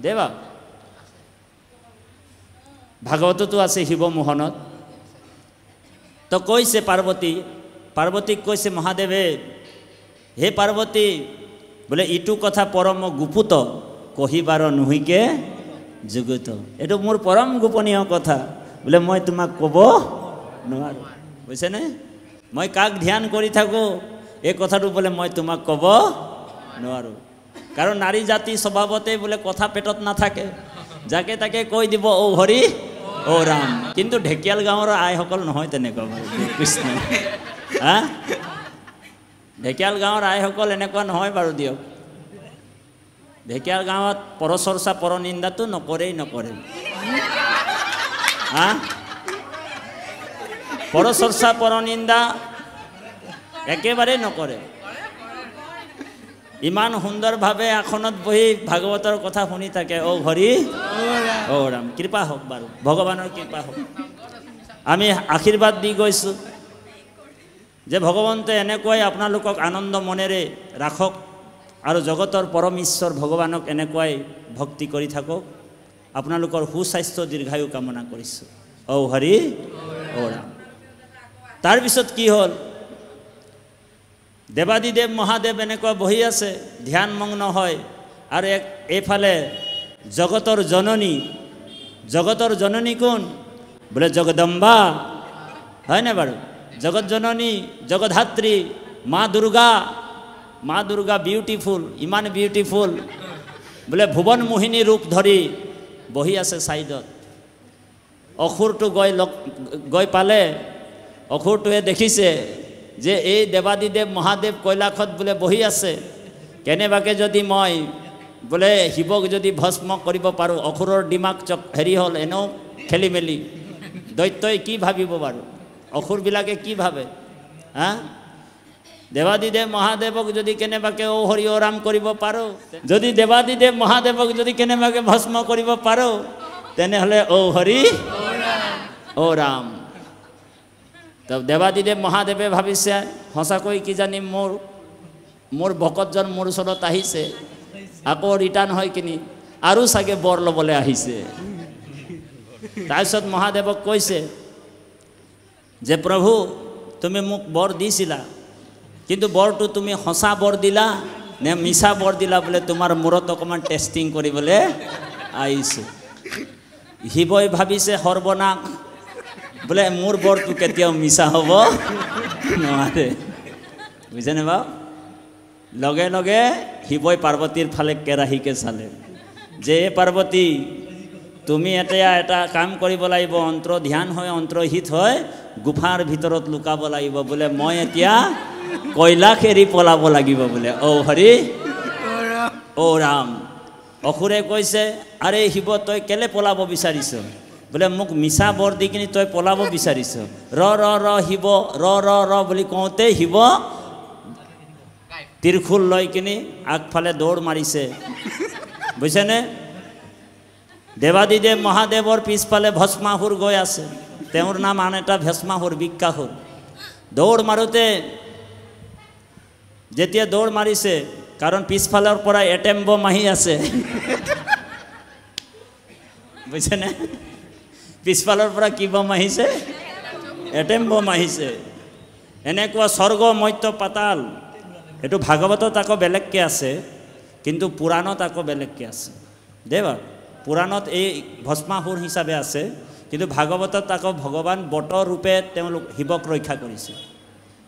দেৱা, ভাগৱততো আছে শিৱমোহনত। তো কৈছে পাৰ্বতীক কৈছে মহাদেৱে, হে পাৰ্বতী, বোলে ইটো কথা পৰম গুপুত, কহিবাৰ নুহিকে যুগুত। এইটো মোৰ পৰম গোপনীয় কথা, বোলে মই তোমাক ক'ব নোৱাৰোঁ, বুজিছেনে? মই কাক ধ্যান কৰি থাকোঁ এই কথাটো বোলে মই তোমাক ক'ব নোৱাৰোঁ। কাৰণ নাৰী জাতি স্বভাৱতে বোলে কথা পেটত নাথাকে, যাকে তাকে কৈ দিব ঔ হৰি ঔ ৰাম। কিন্তু ঢেকিয়াল গাঁৱৰ আইসকল নহয় তেনেকুৱা বাৰু, কৃষ্ণ। ঢেকিয়াল গাঁৱৰ আইসকল এনেকুৱা নহয় বাৰু দিয়ক। ঢেকিয়াল গাঁৱত পৰচৰ্চা পৰনিন্দাটো নকৰে। পৰচৰ্চা পৰনিন্দা একেবাৰে নকৰে। ইমান সুন্দৰভাৱে আসনত বহি ভাগৱতৰ কথা শুনি থাকে, ঔ হৰি ঔ ৰাম। কৃপা হওক বাৰু, ভগৱানৰ কৃপা হওক। আমি আশীৰ্বাদ দি গৈছোঁ যে ভগৱন্তে এনেকুৱাই আপোনালোকক আনন্দ মনেৰে ৰাখক, আৰু জগতৰ পৰম ঈশ্বৰ ভগৱানক এনেকুৱাই ভক্তি কৰি থাকক। আপোনালোকৰ সুস্বাস্থ্য দীৰ্ঘায়ু কামনা কৰিছোঁ। ঔ হৰি ঔ ৰাম। তাৰপিছত কি হ'ল? দেৱাদিদেৱ মহাদেৱ এনেকুৱা বহি আছে, ধ্যানমগ্ন হয়, আৰু এইফালে জগতৰ জননী কোন? বোলে জগদম্বা, হয়নে বাৰু? জগত জননী, জগধাত্ৰী, মা দুৰ্গা বিউটিফুল, ইমান বিউটিফুল, বোলে ভুৱন মোহিনী ৰূপ ধৰি বহি আছে ছাইডত। অসুৰটো গৈ পালে, অসুৰটোৱে দেখিছে যে এই দেৱাদিদেৱ মহাদেৱ কৈলাশত বোলে বহি আছে, কেনেবাকৈ যদি মই বোলে শিৱক যদি ভস্ম কৰিব পাৰোঁ, অসুৰৰ দিমাগ হেৰি হ'ল, এনেও খেলি মেলি, দৈত্যই কি ভাবিব বাৰু? অসুৰবিলাকে কি ভাবে? দেৱাদিদেৱ মহাদেৱক যদি কেনেবাকৈ ঔ হৰি ঔ ৰাম কৰিব পাৰোঁ, যদি দেৱাদিদেৱ মহাদেৱক যদি কেনেবাকৈ ভস্ম কৰিব পাৰোঁ, তেনেহ'লে ঔ হৰি ঔ ৰাম। তো দেৱাদিদেৱ মহাদেৱে ভাবিছে, সঁচাকৈ কিজানি মোৰ ভকতজন মোৰ ওচৰত আহিছে, আকৌ ৰিটাৰ্ণ হৈ কিনি আৰু চাগে বৰ ল'বলৈ আহিছে। তাৰপিছত মহাদেৱক কৈছে যে প্ৰভু, তুমি মোক বৰ দিছিলা, কিন্তু বৰটো তুমি সঁচা বৰ দিলা নে মিছা বৰ দিলা? বোলে তোমাৰ মূৰত অকণমান টেষ্টিং কৰিবলৈ আহিছোঁ। শিৱই ভাবিছে সৰ্বনাশ, বোলে মোৰ বৰটো কেতিয়াও মিছা হ'ব নোৱাৰে, বুজিছেনে বাৰু? লগে লগে শিৱই পাৰ্বতীৰ ফালে কেৰাহীকে চালে যে, পাৰ্বতী তুমি এতিয়া এটা কাম কৰিব লাগিব, অন্ত্ৰ ধ্যান হৈ অন্ত্ৰহিত হৈ গুফাৰ ভিতৰত লুকাব লাগিব। বোলে মই এতিয়া কৈলাশ এৰি পলাব লাগিব বোলে। ঔ হৰি ঔ ৰাম। অসুৰে কৈছে, আৰে শিৱ, তই কেলে পলাব বিচাৰিছ? বোলে মোক মিছা বৰ দি কিনি তই পলাব বিচাৰিছ? ৰ শিৱ, ৰ বুলি কওঁতে শিৱ ত্ৰিশূল লৈ কিনি আগফালে দৌৰ মাৰিছে, বুজিছেনে? দেৱাদিদেৱ মহাদেৱৰ পিছফালে ভস্মাসুৰ গৈ আছে। তেওঁৰ নাম আন এটা ভস্মাসুৰ, বিকাসুৰ। দৌৰ মাৰোঁতে যেতিয়া দৌৰ মাৰিছে, কাৰণ পিছফালৰ পৰা এটেম বম আহি আছে, বুজিছেনে? পিছফালৰ পৰা কি বম আহিছে? এটেম বম আহিছে। এনেকুৱা স্বৰ্গ মৰ্ত্য পাতাল, এইটো ভাগৱতত আকৌ বেলেগকৈ আছে, কিন্তু পুৰাণত আকৌ বেলেগকৈ আছে। দেৱা পুৰাণত এই ভস্মাসুৰ হিচাপে আছে, কিন্তু ভাগৱতত আকৌ ভগৱান বট ৰূপে তেওঁলোক শিৱক ৰক্ষা কৰিছে।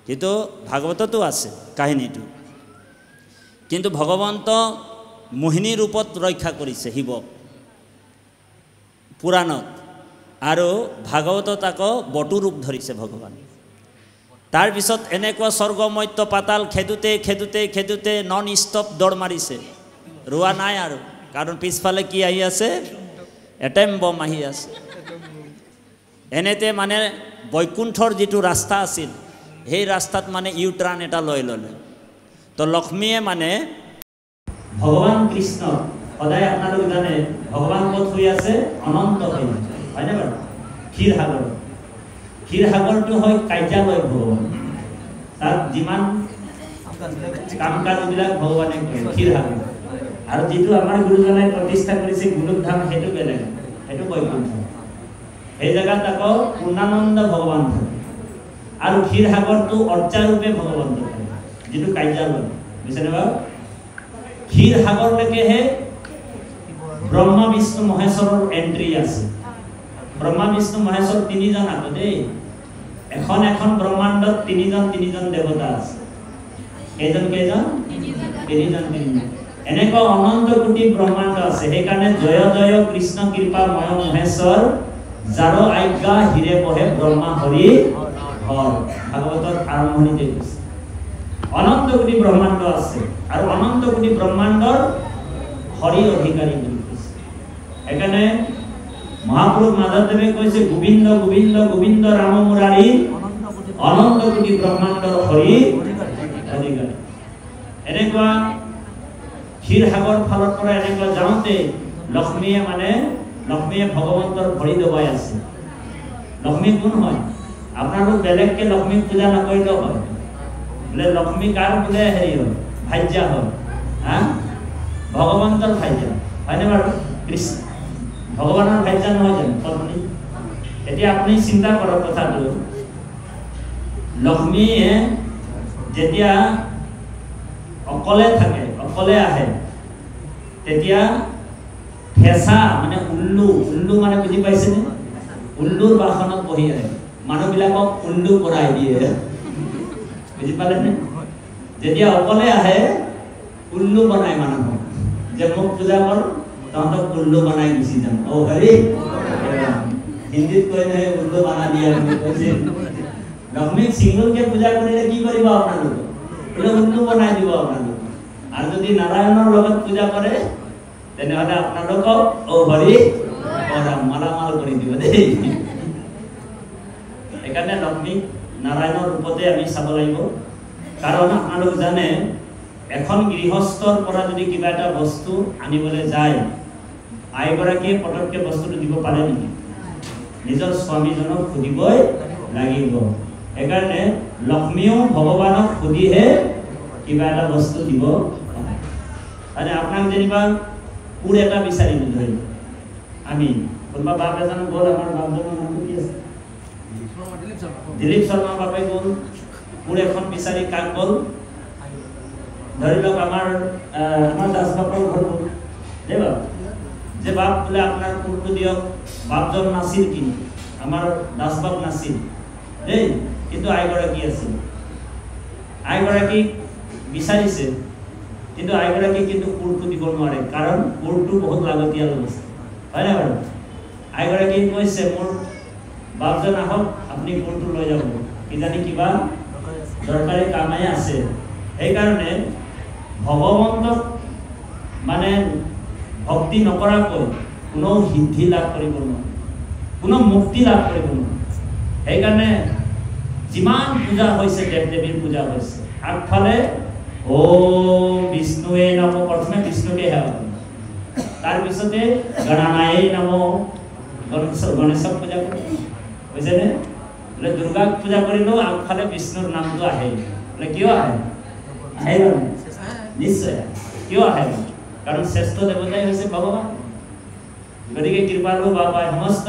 কিন্তু ভাগৱততো আছে কাহিনীটো, কিন্তু ভগৱন্ত মোহিনী ৰূপত ৰক্ষা কৰিছে শিৱক পুৰাণত, আৰু ভাগৱতত আকৌ বটু ৰূপ ধৰিছে ভগৱান। তাৰপিছত এনেকুৱা স্বৰ্গ মৰ্ত্য পাতাল খেদোতে খেদোতে খেদোতে নন ষ্টপ দৌৰ মাৰিছে, ৰোৱা নাই আৰু, কাৰণ পিছফালে কি আহি আছে? এটেম বম আহি আছে। এনেতে মানে বৈকুণ্ঠৰ যিটো ৰাস্তা আছিল, সেই ৰাস্তাত মানে ইউটাৰ্ণ এটা লৈ ল'লে। তো লক্ষ্মীয়ে মানে ভগৱান কৃষ্ণ সদায় আপোনালোক জানে ভগৱান ক'ত শুই আছে? অনন্ত হৈ, হয়নে বাৰু? ক্ষীৰসাগৰ, ক্ষীৰসাগৰটো হয় কাৰ্যালয় ভগৱান, তাত যিমান কাম কাজবিলাক ভগৱানে কৰে ক্ষীৰসাগৰ। আৰু যিটো আমাৰ গুৰুজনাই প্ৰতিষ্ঠা কৰিছে গোলকধাম, সেইটো বেলেগ, সেইটো বৈকুণ্ঠ। সেই জেগাত আকৌ পূৰ্ণানন্দ ভগৱান থাকে, আৰু ক্ষীৰসাগৰটো অৰ্চাৰূপে ভগৱান থাকে, যিটো কাৰ্যালয়, বুজিছেনে বাৰু? ক্ষীৰসাগৰলৈকেহে ব্ৰহ্মা বিষ্ণু মহেশ্বৰৰ এণ্ট্ৰি আছে। ব্ৰহ্মা বিষ্ণু মহেশ্বৰ তিনিজন আকৌ দেই, এখন এখন ব্ৰহ্মাণ্ডত তিনিজন দেৱতা আছে। কেইজন কেইজন? তিনিজন। এনেকুৱা অনন্ত কোটি ব্ৰহ্মাণ্ড আছে। সেইকাৰণে জয় জয় কৃষ্ণ কৃপা ময় মহেশ্বৰ, যাৰ আজ্ঞা হিৰে বহে ব্ৰহ্মা হৰি হৰ। ভাগৱতৰ আৰম্ভণিতে কৈছে অনন্ত কোটি ব্ৰহ্মাণ্ড আছে, আৰু অনন্ত কোটি ব্ৰহ্মাণ্ডৰ হৰি অধিকাৰী বুলি কৈছে। সেইকাৰণে মহাপুৰুষ মাধৱদেৱে কৈছে গোবিন্দ গোবিন্দ গোবিন্দ ৰাম মুৰাৰী, অনন্ত কোটি ব্ৰহ্মাণ্ডৰ হৰি অধিকাৰী। এনেকুৱা ক্ষীৰসাগৰ ফালৰ পৰা এনেকুৱা যাওঁতে লক্ষ্মীয়ে ভগৱন্তৰ ভৰি দবাই আছে। লক্ষ্মী কোন হয়? আপোনালোক বেলেগকে লক্ষ্মীক পূজা নকৰিলেও হয়, বোলে লক্ষ্মী কাৰ বোলে হেৰি হয়? ভাজ্যা হয়। হা, ভগৱন্তৰ ভাজ্যা, হয়নে বাৰু? কৃষ্ণ ভগৱানৰ ভাজ্যা নহয় জানো পত্নী? এতিয়া আপুনি চিন্তা কৰক কথাটো, লক্ষ্মীয়ে যেতিয়া অকলে থাকে, অকলে আহে, তেতিয়া ফেঁচা মানে উল্লু মানে বুজি পাইছেনে? উল্লুৰ বাসনত বহি আহে, মানুহবিলাকক উল্লু কৰাই দিয়ে, বুজি পালেনে? যেতিয়া অকলে আহে উল্লু বনাই মানুহক, যে মোক পূজা কৰ, তহঁতক উল্লু বনাই গুচি যাম। অ হৰি, হিন্দীত কৈ নহয় উল্লু বনা দিয়া বুলি কৈছে। লক্ষ্মীক চিংগুলকে পূজা কৰিলে কি কৰিব আপোনালোক? বোলে উল্লু বনাই দিব আপোনালোক। আৰু যদি নাৰায়ণৰ লগত পূজা কৰে, তেনেহ'লে আপোনালোকক অ হৰি মালামাল কৰি দিব দেই। সেইকাৰণে লক্ষ্মীক নাৰায়ণৰ ৰূপতে আমি চাব লাগিব। কাৰণ আপোনালোক জানে, এখন গৃহস্থৰ পৰা যদি কিবা এটা বস্তু আনিবলৈ যায়, আইগৰাকীয়ে পটককৈ বস্তুটো দিব পাৰে নেকি? নিজৰ স্বামীজনক সুধিবই লাগিব। সেইকাৰণে লক্ষ্মীয়েও ভগৱানক সুধিহে কিবা এটা বস্তু দিব। মানে আপোনাক যেনিবা কোৰ এটা বিচাৰিলোঁ ধৰি, আমি কোনোবা বাপ এজন গ'ল, আমাৰ বাপজনৰ নামটো কি আছে? দিলীপ শৰ্মা বাপে গ'ল, কোৰ এখন বিচাৰি কাক গ'ল? ধৰি লওক আমাৰ দাস বাপৰ ঘৰ গ'ল দেই বাপ, যে বাপ বোলে আপোনাৰ কোৰটো দিয়ক। বাপজন নাছিল, কিন্তু আমাৰ দাস বাপ নাছিল দেই, কিন্তু আইগৰাকী আছিল। আইগৰাকীক বিচাৰিছে, কিন্তু আইগৰাকী কিন্তু কোৰটো দিব নোৱাৰে, কাৰণ কোৰটো বহুত লাগতিয়াল বস্তু, হয়নে বাৰু? আইগৰাকী কৈছে, মোৰ বাপজন আহক, আপুনি কোৰটো লৈ যাব, কিজানি কিবা দৰকাৰী কামেই আছে। সেইকাৰণে ভগৱন্তক মানে ভক্তি নকৰাকৈ কোনো সিদ্ধি লাভ কৰিব নোৱাৰে, কোনো মুক্তি লাভ কৰিব নোৱাৰে। সেইকাৰণে যিমান পূজা হৈছে, দেৱ দেৱীৰ পূজা হৈছে, আগফালে ও বিষ্ণুৱে নম, প্ৰথমে বিষ্ণুকে সেৱা কৰিব, তাৰ পিছতে গণনায়ে নমো গণেশক পূজা কৰে বুঝেনে বলে দুর্গা পূজা করিলেও আগফালে বিষ্ণুর নামটো আহে বলে কিয় আহে আহে নিশ্চয় কিয় আহে কারণ শ্রেষ্ঠ দেবতাই হৈছে ভগৱান গতিকে কৃপালু বাবাই সমস্ত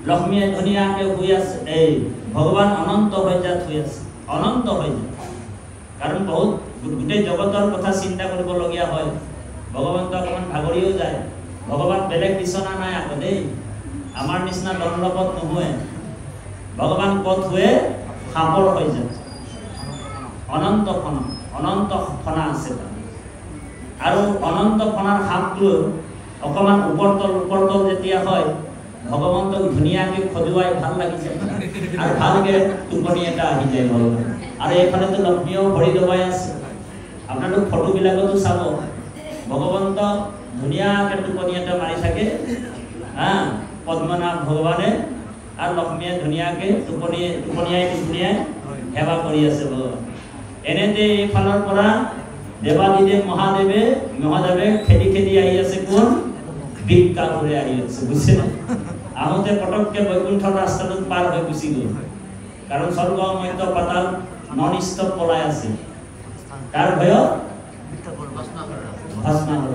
লক্ষ্মীয়ে ধুনীয়াকে শুই আছে এই ভগৱান অনন্ত হৈ যাত শুই আছে অনন্ত হৈ যায় কাৰণ বহুত গোটেই জগতৰ কথা চিন্তা কৰিবলগীয়া হয় ভগৱন্ত অকমান ভাগৰিও যায় ভগৱান বেলেগ বিচনা নাই আকৌ দেই আমাৰ নিচিনা দণ্ডপত নহয় ভগৱান ক'ত শুৱে সাপৰ হৈ যায় অনন্ত ফনা আছে আৰু অনন্ত ফনাৰ সাপটো অকমান ওপৰতল যেতিয়া হয় ভগৱন্তক ধুনীয়াকে খজুৱাই ভাল লাগিছে আৰু ভালকে টোপনি এটা আহি যায় ভগৱান আৰু এইফালেতো লক্ষ্মীও ভৰি দবাই আছে আপোনালোক ফটোবিলাকতো চাব ভগৱন্ত ধুনীয়াকে টোপনি এটা মাৰি থাকে পদ্মনাভ ভগৱানে আৰু লক্ষ্মীয়ে ধুনীয়াকে টোপনিয়াই সেৱা কৰি আছে ভগৱান এনেতে এইফালৰ পৰা দেৱাদিদেৱ মহাদেৱে খেদি আহি আছে কোন ভিক্ষা কৰি আহি আছে বুঝছে না আহোঁতে পটককে বৈকুণ্ঠৰ ৰাস্তাটোত পাৰ হৈ গুচি গ'ল কাৰণ স্বৰ্গ মধ্য পাতাল নন ষ্টপ পলাই আছে তাৰ ভয়ত ভস্ম হ'ল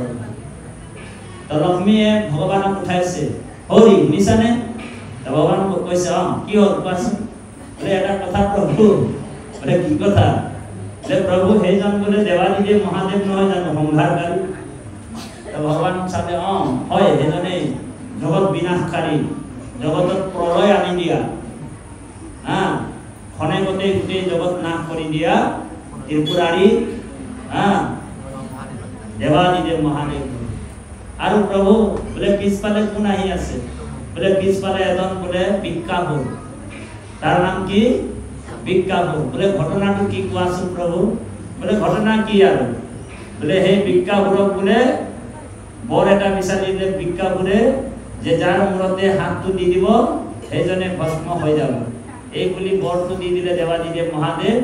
তো লক্ষ্মীয়ে ভগৱানক উঠাইছে হৰি শুনিছানে ভগৱানক কৈছে কি হ'ল কোৱাচোন বোলে এটা কথা প্ৰভু বোলে কি কথা বোলে প্ৰভু সেইজন বোলে দেৱাদিদেৱ মহাদেৱ নহয় জানো সংহাৰকাৰী ভগৱান চালে হয় সেইজনেই জগত বিনাশকাৰী জগতত প্ৰলয় আনি দিয়া খনে গোটেই জগত নাশ কৰি দিয়া ত্ৰিপুৰাৰী দেৱাদিদেৱ মহাদেৱ আৰু প্ৰভু বোলে পিছফালে কোন আহি আছে বোলে পিছফালে এজন বোলে ভিক্ষাসুৰ তাৰ নাম কি ভিক্ষাসুৰ বোলে ঘটনাটো কি কোৱাচোন প্ৰভু বোলে ঘটনা কি আৰু বোলে সেই ভিক্ষাসুৰক বোলে বৰ এটা বিচাৰি দিলে ভিক্ষাসুৰে যে যাৰ মূৰতে হাতটো দি দিব সেইজনে ভস্ম হৈ যাব এই বুলি বৰটো দি দিলে দেৱাদিদেৱ মহাদেৱ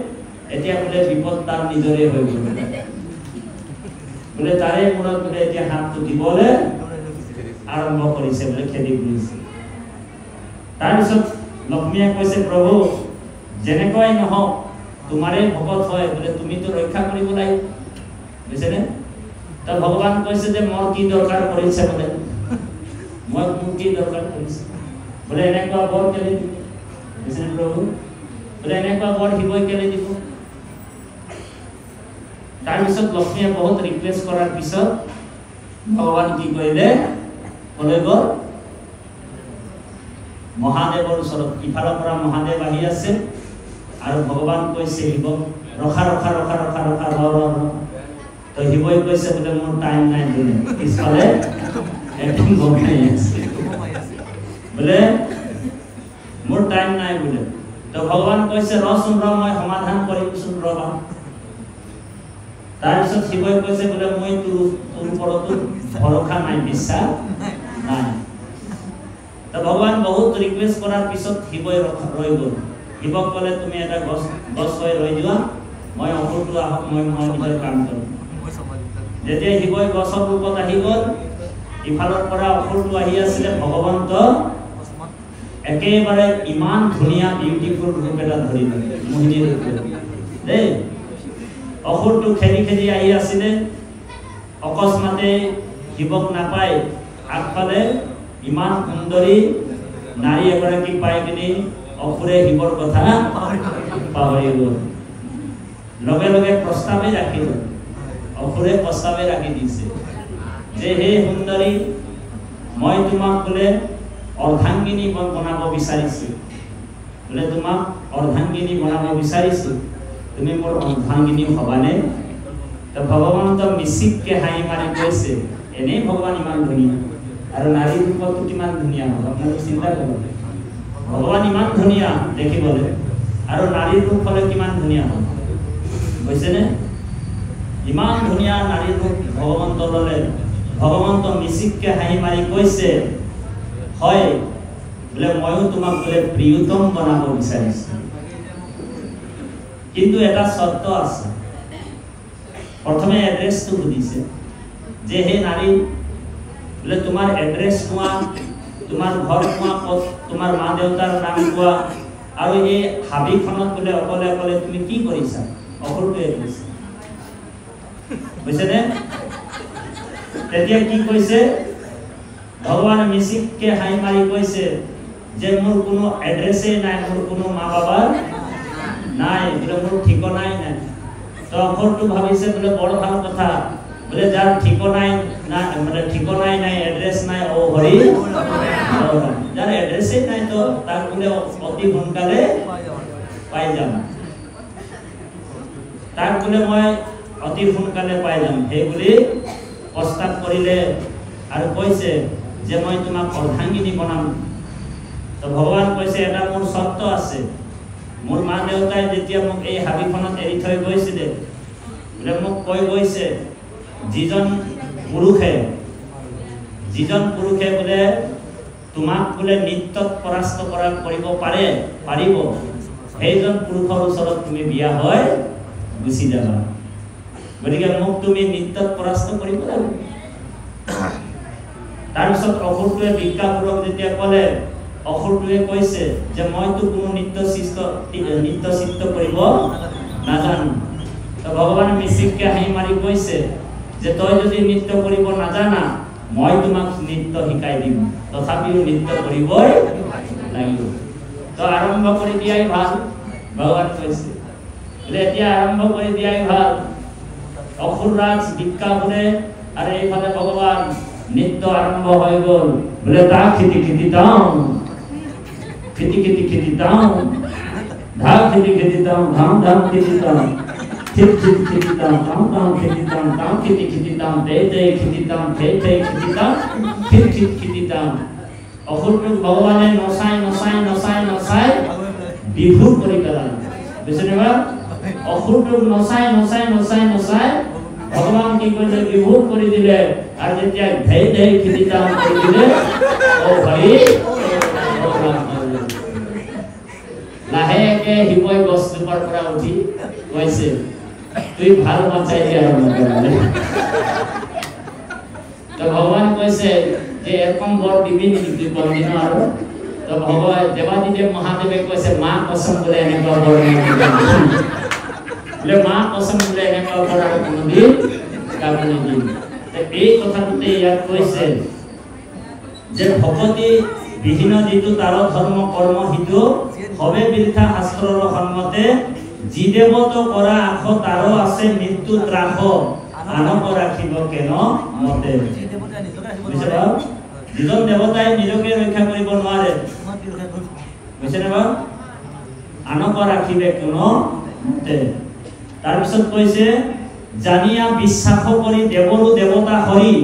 এতিয়া বোলে বিপদ তাৰ নিজৰে হৈ গ'ল বোলে তাৰে মূৰত বোলে এতিয়া হাতটো দিবলৈ আৰম্ভ কৰিছে বোলে খেদি ফুৰিছে তাৰপিছত লক্ষ্মীয়ে কৈছে প্ৰভু যেনেকৈ নহওক তোমাৰে ভকত হয় বোলে তুমিতো ৰক্ষা কৰিব লাগিব বুজিছেনে তো ভগৱান কৈছে যে মোৰ কি দৰকাৰ কৰিছে বোলে মই মোৰ কি দৰকাৰ কৰিছে বোলে এনেকুৱা বৰ কেলে দিব বুজিছেনে প্ৰভু বোলে এনেকুৱা বৰ শিৱই কেলে দিব তাৰপিছত লক্ষ্মীয়ে বহুত ৰিকুৱেষ্ট কৰাৰ পিছত ভগৱান কি কৰিলে ক'লে গ'ল মহাদেৱৰ ওচৰত ইফালৰ পৰা মহাদেৱ আহি আছে আৰু ভগৱান কৈছে শিৱক ৰখা তো শিৱই কৈছে বোলে মোৰ টাইম নাই বোলে পিছফালে একদম গমাই আছে বোলে মোৰ টাইম নাই বোলে তো ভগৱান কৈছে ৰচোন মই সমাধান কৰিমচোন ৰবা তাৰপিছত শিৱই কৈছে বোলে মই তোৰ ওপৰতো ভৰসা নাই বিশ্বাস নাই তো ভগৱান বহুত ৰিকুৱেষ্ট কৰাৰ পিছত শিৱই ৰৈ গ'ল শিৱক ক'লে তুমি এটা গছ হৈ ৰৈ যোৱা মই অসুৰটো আহক মই নিজৰ কাম কৰিম যেতিয়া শিৱই গছৰ ৰূপত আহি গ'ল ইফালৰ পৰা অসুৰটো আহি আছিলে ভগৱন্ত একেবাৰে ইমান ধুনীয়া বিউটিফুল ৰূপ এটা ধৰি মোহিনী ৰূপ দেই অসুৰটো খেদি আহি আছিলে অকস্মাতে শিৱক নাপায় আগফালে ইমান সুন্দৰী নাৰী এগৰাকী পাই কিনি অসুৰে শিৱৰ কথা পাহৰি গ'ল লগে লগে প্ৰস্তাৱে ৰাখিল অসুৰে প্ৰস্তাৱে ৰাখি দিছে যে হে সুন্দৰী মই তোমাক বোলে অৰ্ধাংগিনী বনাব বিচাৰিছো বোলে তোমাক অৰ্ধাংগিনী বনাব বিচাৰিছো তুমি মোৰ অৰ্ধাংগিনী হবানে তো ভগৱন্ত মিচিককে হাঁহি মাৰি কৈছে এনেই ভগৱান ইমান ধুনীয়া আৰু নাৰী ৰূপটো কিমান ধুনীয়া হ'ব আপোনালোকে চিন্তা কৰক ভগৱান ইমান ধুনীয়া দেখিবলৈ আৰু নাৰীৰ ৰূপ হ'লে কিমান ধুনীয়া হ'ব বুজিছেনে ইমান ধুনীয়া নাৰীৰ ৰূপ ভগৱন্ত ল'লে ভগৱন্ত মিচিককে হাঁহি মাৰি কৈছে হয় বোলে ময়ো তোমাক বোলে প্ৰিয়তম বনাব বিচাৰিছো কিন্তু এটা চৰ্ত আছে প্ৰথমে এড্ৰেছটো সুধিছে যে হে নাৰী বোলে তোমাৰ এড্ৰেছ কোৱা, তোমাৰ ঘৰ কোৱা, তোমাৰ মা দেউতাৰ নাম কোৱা, আৰু এই হাবিখনত বোলে অকলে অকলে তুমি কি কৰিছা? অকলটোৱে কৈছে, বুজিছেনে? তেতিয়া কি কৈছে? ভগৱান মিচিককে হাঁহি মাৰি কৈছে যে মোৰ কোনো এড্ৰেছেই নাই, মোৰ কোনো মা বাবাৰ নাই, বোলে মোৰ ঠিকনাই নাই। তো অকলটো ভাবিছে বোলে বড় ভাল কথা, বোলে যাৰ ঠিকনাই নাই, মানে ঠিকনাই নাই, এড্ৰেছ নাই, ও হৰি যাৰ এড্ৰেছেই নাই তো তাক বোলে অতি সোনকালে পাই যাম, তাক বোলে মই অতি সোনকালে পাই যাম, সেই বুলি প্ৰস্তাৱ কৰিলে আৰু কৈছে যে মই তোমাক অৰ্ধাংগিনী বনাম। তো ভগৱান কৈছে এটা মোৰ চৰ্ত আছে, মোৰ মা দেউতাই যেতিয়া মোক এই হাবিখনত এৰি থৈ গৈছিলে, বোলে মোক কৈ গৈছে যিজন পুৰুষে বোলে তোমাক বোলে নৃত্যত পৰাস্ত কৰিব পাৰিব, সেইজন পুৰুষৰ ওচৰত তুমি বিয়া হৈ গুচি যাবা। গতিকে মোক তুমি নৃত্যত পৰাস্ত কৰিব লাগিব। তাৰপিছত অসুৰটোৱে ভিক্ষাপুৰক যেতিয়া ক'লে, অসুৰটোৱে কৈছে যে মইতো কোনো নৃত্য চিত্ৰ কৰিব নাজানো। তো ভগৱানে মিচিককে হাঁহি মাৰি কৈছে যে তই যদি নৃত্য কৰিব নাজানা, মই তোমাক নৃত্য শিকাই দিম, তথাপিও নৃত্য কৰিবই লাগিব। তো আৰম্ভ কৰি দিয়াই ভাল, ভগৱান কৈছে বোলে এতিয়া আৰম্ভ কৰি দিয়াই ভাল। অসুৰৰাজ ভিক্ষাপুৰে আৰু এইফালে ভগৱান, নৃত্য আৰম্ভ হৈ গ'ল। বোলে তা খিতি খিতি দাও, খিতি খিতি খিতি দাও, ধা খিতি খিতি দাও, ধাম ধাম খিতি দাও, খিত খিত খিতি দাও, দাও দাও খিতি দাও, দাও খিতি খিতি দাও, দে দে খিতি দাও, দে দে খিতি দাও, খিত খিত খিতি দাও। অসুৰটোক ভগৱানে নচাই নচাই নচাই নচাই বিভূৰ কৰি পেলালে, বুজিছেনে বা? অসুৰটোক নচাই নচাই নচাই নচাই ভগৱান কি কৰিলে? বিভূৰ কৰি দিলে। আৰু যেতিয়া ধেই ধেই খিতি দাও কৰি দিলে, ও হৰি লাহেকে হিময় গছজোপাৰ পৰা উঠি কৈছে তুই ভাল বাঁচাই দিয়া। তো ভগৱান কৈছে যে এৰকম বৰ দিবি নেকি কোনদিন? আৰু তো ভগৱান দেৱাদিদেৱ মহাদেৱে কৈছে মা কসম বোলে এনেকুৱা বৰ বোলে মা কসম বোলে এনেকুৱা বৰ আৰু কোনদিন কাকো নিদিম। এই কথাটোতে ইয়াত কৈছে যে ভকতি বিহীন যিটো তাৰ ধৰ্ম কৰ্ম হিতু হবে বৃথা শাস্ত্ৰৰ সন্মতে, যি দেৱত কৰা আখ তাৰ আছে মৃত্যু ত্ৰাস, আনক ৰাখিব কেন মতে। যিজন দেৱতাই নিজকে ৰক্ষা কৰিব নোৱাৰে, বুজিছেনে বাৰু? আনক ৰাখিবে কেন মতে। তাৰপিছত কৈছে জানিয়া বিশ্বাস কৰি দেৱৰো দেৱতা হৰি,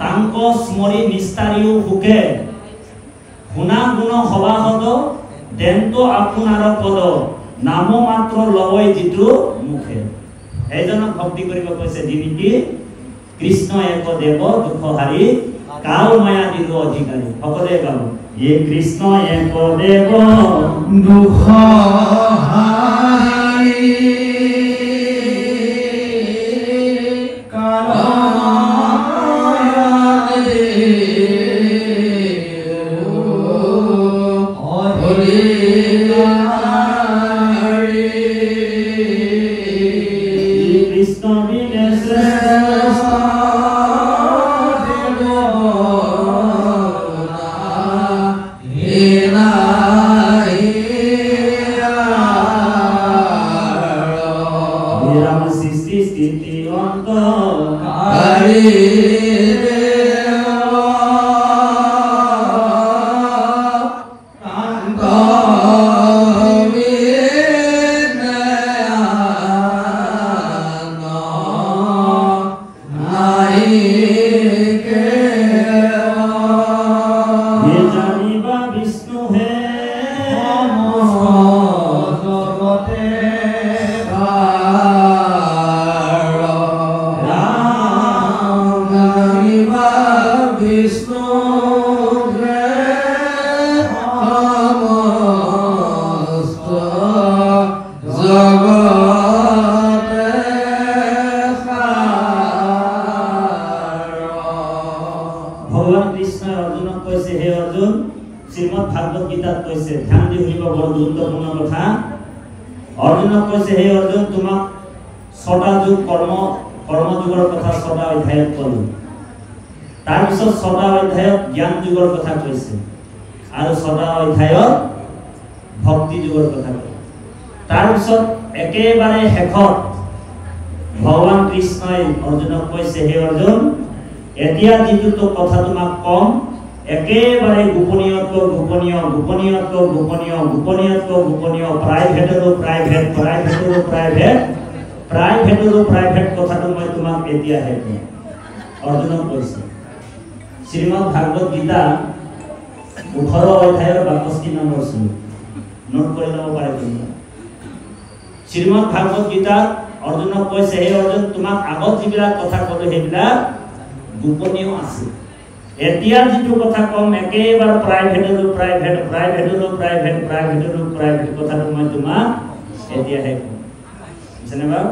তাংক স্মৰি নিস্তাৰিও সুখে, শুনা গুণ সবাহত দেন্ত আপোনাৰ পদ, নাম মাত্ৰ লয় যিটো মুখে। এইজনক ভক্তি কৰিব কৈছে যিনিকি কৃষ্ণ এক দেৱ দুখ হাৰি, কাল মায়া দিল অধিকাৰী। সকলোৱে গাব এ কৃষ্ণ এক দেৱ দুখ হাৰি, ভগৱান কৃষ্ণই অৰ্জুনক কৈছে, হে অৰ্জুন, শ্ৰীমদ ভাগৱত গীতাত কৈছে, ধ্যান দি শুনিব, বৰ গুৰুত্বপূৰ্ণ কথা। অৰ্জুনক কৈছে, হে অৰ্জুন, তোমাক 6টা যুগ কৰ্মযুগৰ কথা 6টা অধ্যায়ত ক'লো। তাৰপিছত 6টা অধ্যায়ত জ্ঞান যুগৰ কথা কৈছে আৰু 6টা অধ্যায়ত ভক্তি যুগৰ কথা কৈছে। তাৰপিছত একেবাৰে শেষত ভগৱান কৃষ্ণই অৰ্জুনক কৈছে, হে অৰ্জুন, এতিয়া যিটো কথা তোমাক কম, একেবাৰে গোপনীয়ত্ব গোপনীয়, গোপনীয়ত্ব গোপনীয়, গোপনীয়ত্ব গোপনীয়, প্ৰাইভেটৰো প্ৰাইভেট, প্ৰাইভেটৰো প্ৰাইভেট, প্ৰাইভেটৰো প্ৰাইভেট কথাটো মই তোমাক এতিয়াহে কম, অৰ্জুনক কৈছে। শ্ৰীমদ ভাগৱত গীতা 18 অধ্যায়ৰ 62 নম্বৰ শ্লোক, নোট কৰি ল'ব পাৰে কিন্তু। শ্ৰীমদ ভাগৱত গীতাত অৰ্জুনক কৈছে, হে অৰ্জুন, তোমাক আগত যিবিলাক কথা ক'লো সেইবিলাক গোপনীয় আছে। এতিয়া যিটো কথা কম, একেবাৰে প্ৰাইভেটৰো প্ৰাইভেট, প্ৰাইভেটৰো প্ৰাইভেট, প্ৰাইভেটৰো প্ৰাইভেট কথাটো মই তোমাক এতিয়াহে কম। বুজিছেনে বাৰু?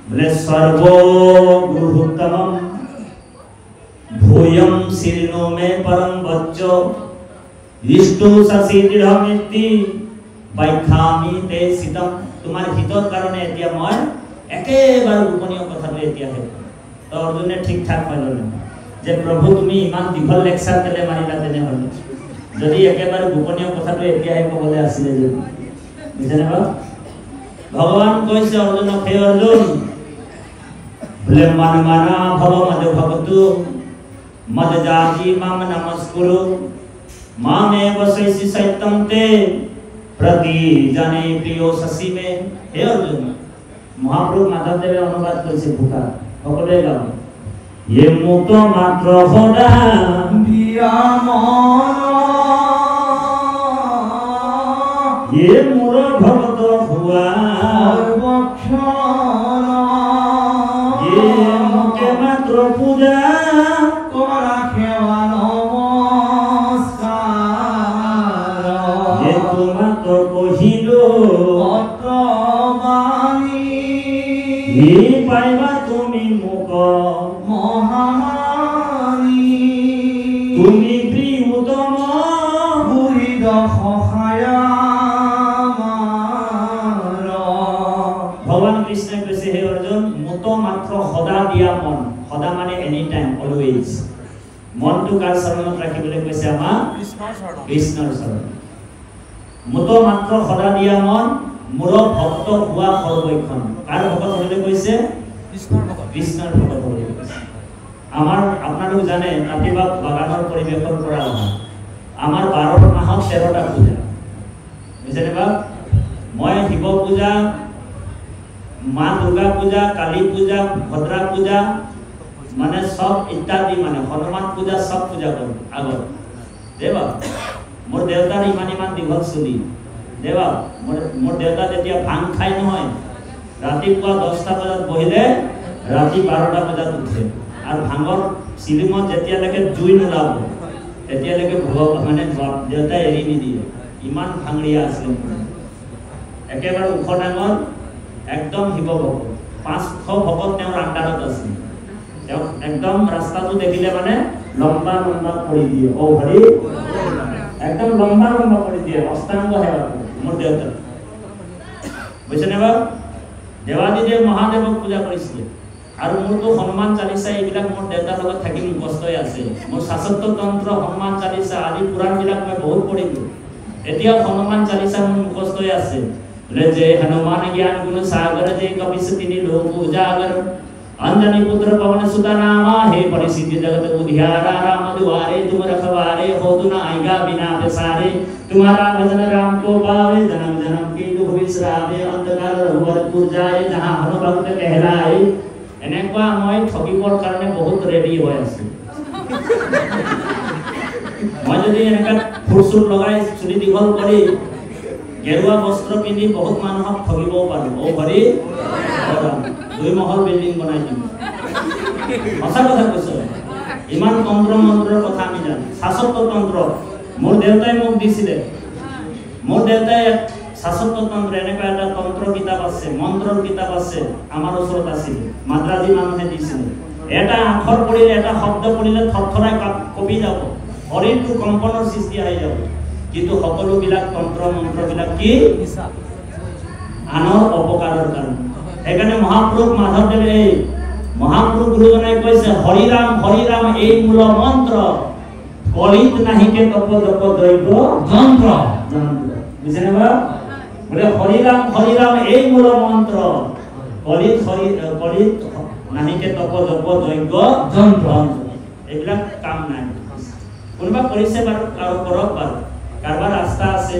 বোলে সৰ্বগুৰুত্তমম ভূয়ম শীৰ্ণো মে পৰম বজ্জ ইষ্টু সসি দৃঢ়মিতি বাইখামি তে সিতম। তোমাৰ হিতৰ কাৰণে এতিয়া মই একেবাৰে গোপনীয় কথাটো এতিয়াহে কম। তো অৰ্জুনে ঠিক ঠাক পালে যে প্ৰভু তুমি ইমান দীঘল লেকচাৰ কেলে মাৰিলা তেনেহ'লে, যদি একেবাৰে গোপনীয় কথাটো এতিয়াহে ক'বলৈ আছিলে যদি। বুজিছেনে বাৰু? ভগৱান কৈছে অৰ্জুনক, হে অৰ্জুন, বোলে মান মানা ভৱ মদ ভগতু মদ জাতি মাম নমস্কুরু মামে বসৈসি সত্যম তে প্রতি জানে প্রিয় সসিমে। হে অর্জুন, মহাপ্রভু মাধবদেবে অনুবাদ করেছে ভূকা, সকলে গাও। ये मुक्त मात्र होना ये मूर भगत हुआ ये मुके मात्र पूजा करा खेवा नमस्कार ये तुम्हात कहिलो अत्रबाणी ये पाइबा तुमी मुक মহামানী তুমি প্রিয়তম বুহিদ সহায়া ভগবান কৃষ্ণই কৈছে, হে অৰ্জুন, মুত মাত্ৰ সদা দিয়া মন, সদা মানে এনি টাইম, অলৱেজ। মনটো কাৰ চৰণত ৰাখিবলৈ কৈছে? আমাৰ কৃষ্ণৰ চৰণত। মুত মাত্ৰ সদা দিয়া মন, মোৰ ভক্ত হোৱা সৰ্বক্ষণ। কাৰ ভকত হ'বলৈ কৈছে? কৃষ্ণৰ ভকত হ'বলৈ কৈছে। আমাৰ আপোনালোক জানে ৰাতিপুৱা বাগানৰ পৰিৱেশৰ পৰা অহা আমাৰ 12 মাহত 13টা পূজা। বুজিছেনে বাৰু? মই শিৱ পূজা, মা দুৰ্গা পূজা, কালী পূজা, ভদ্ৰা পূজা, মানে সব ইত্যাদি, মানে হনুমান পূজা, সব পূজা কৰোঁ আগত। দেৱা মোৰ দেউতাৰ ইমান দীঘল চুলি। দেৱা মোৰ দেউতা তেতিয়া ভাং খাই নহয়, ৰাতিপুৱা 10টা বজাত বহিলে ৰাতি 12টা বজাত উঠে, আৰু ভাঙৰ চিলিঙত যেতিয়ালৈকে জুই নোলাব তেতিয়ালৈকে মানে দেউতাই এৰি নিদিয়ে। ইমান ভাঙৰীয়া আছিলে, একেবাৰে ওখ ডাঙৰ, একদম শিৱ ভকত। 500 ভকত তেওঁৰ আণ্ডাৰত আছিল। তেওঁ একদম ৰাস্তাটো দেখিলে মানে লম্বা লম্বা কৰি দিয়ে, অ হৰি, একদম লম্বা লম্বা কৰি দিয়ে, অষ্টাংগ সেৱা মোৰ দেউতা। বুজিছেনে বাৰু? দেৱাদিদেৱ মহাদেৱক পূজা কৰিছিলে। আৰু মোৰতো হনুমান চালিচা এইবিলাক মোৰ দেউতাৰ লগত থাকি মুখস্থ আছে। মোৰ শাশ্বত তন্ত্ৰ, হনুমান চালিচা আদি পুৰাণবিলাক মই বহুত পঢ়িলোঁ। এতিয়াও হনুমান চালিচা মোৰ মুখস্থ আছে। যে হনুমান জ্ঞান গুণ সাগৰ যে কপিস তিনি লোক উজাগৰ अंजनी पुत्र पवन सुत नामा हे परिसिद्धि जगत उधियारा राम दुआरे तुम रखवारे हो तुम आएगा बिना बेसारे तुम्हारा भजन राम को पावे जन्म जन्म की दुख विसरावे अंधकार रघुवरपुर जाए जहाँ हनु भक्त कहलाए। এনেকুৱা মই ঠকিবৰ কাৰণে বহুত ৰেডি হৈ আছো। মই যদি এনেকা ফুৰচুৰ লগাই চুলি দীঘল কৰি গেৰুৱা বস্ত্ৰ পিন্ধি বহুত মানুহক ঠগিবও পাৰো। ও হৰি 2 মহল বিল্ডিং বনাই দিম। সঁচা কথা কৈছো, ইমান তন্ত্ৰ মন্ত্ৰৰ কথা আমি জানো। শাশ্বত তন্ত্ৰ মোৰ দেউতাই মোক দিছিলে। মোৰ দেউতাই শাশ্বত তন্ত্ৰ এনেকুৱা এটা তন্ত্ৰ কিতাপ আছে, মন্ত্ৰৰ কিতাপ আছে, আমাৰ ওচৰত আছিল, মাদ্ৰাজী মানুহে দিছিল। এটা আখৰ পঢ়িলে, এটা শব্দ পঢ়িলে থৰথৰাই কঁপি যাব, শৰীৰটো কম্পনৰ সৃষ্টি হৈ যাব। কিন্তু সকলোবিলাক তন্ত্ৰ মন্ত্ৰবিলাক কি আনৰ অপকাৰৰ কাৰণে। সেইকাৰণে মহাপুৰুষ মাধৱদেৱে এই মহাপুৰুষ গুৰুজনাই কৈছে হৰিৰাম হৰিৰাম এই মূল মন্ত্ৰ, কলিত নাহিকে তপ জপ দৈব যন্ত্ৰ। বুঝেনে বা? বলে হরিরাম হরিরাম এই মূল মন্ত্র, কলিত কলিত নাহিকে তপ জপ যজ্ঞ যন্ত্র, এইবিলাক কাম নাই। কোনোবা কৰিছে বাৰু, আৰু কৰক বাৰু। কাৰোবাৰ আস্থা আছে,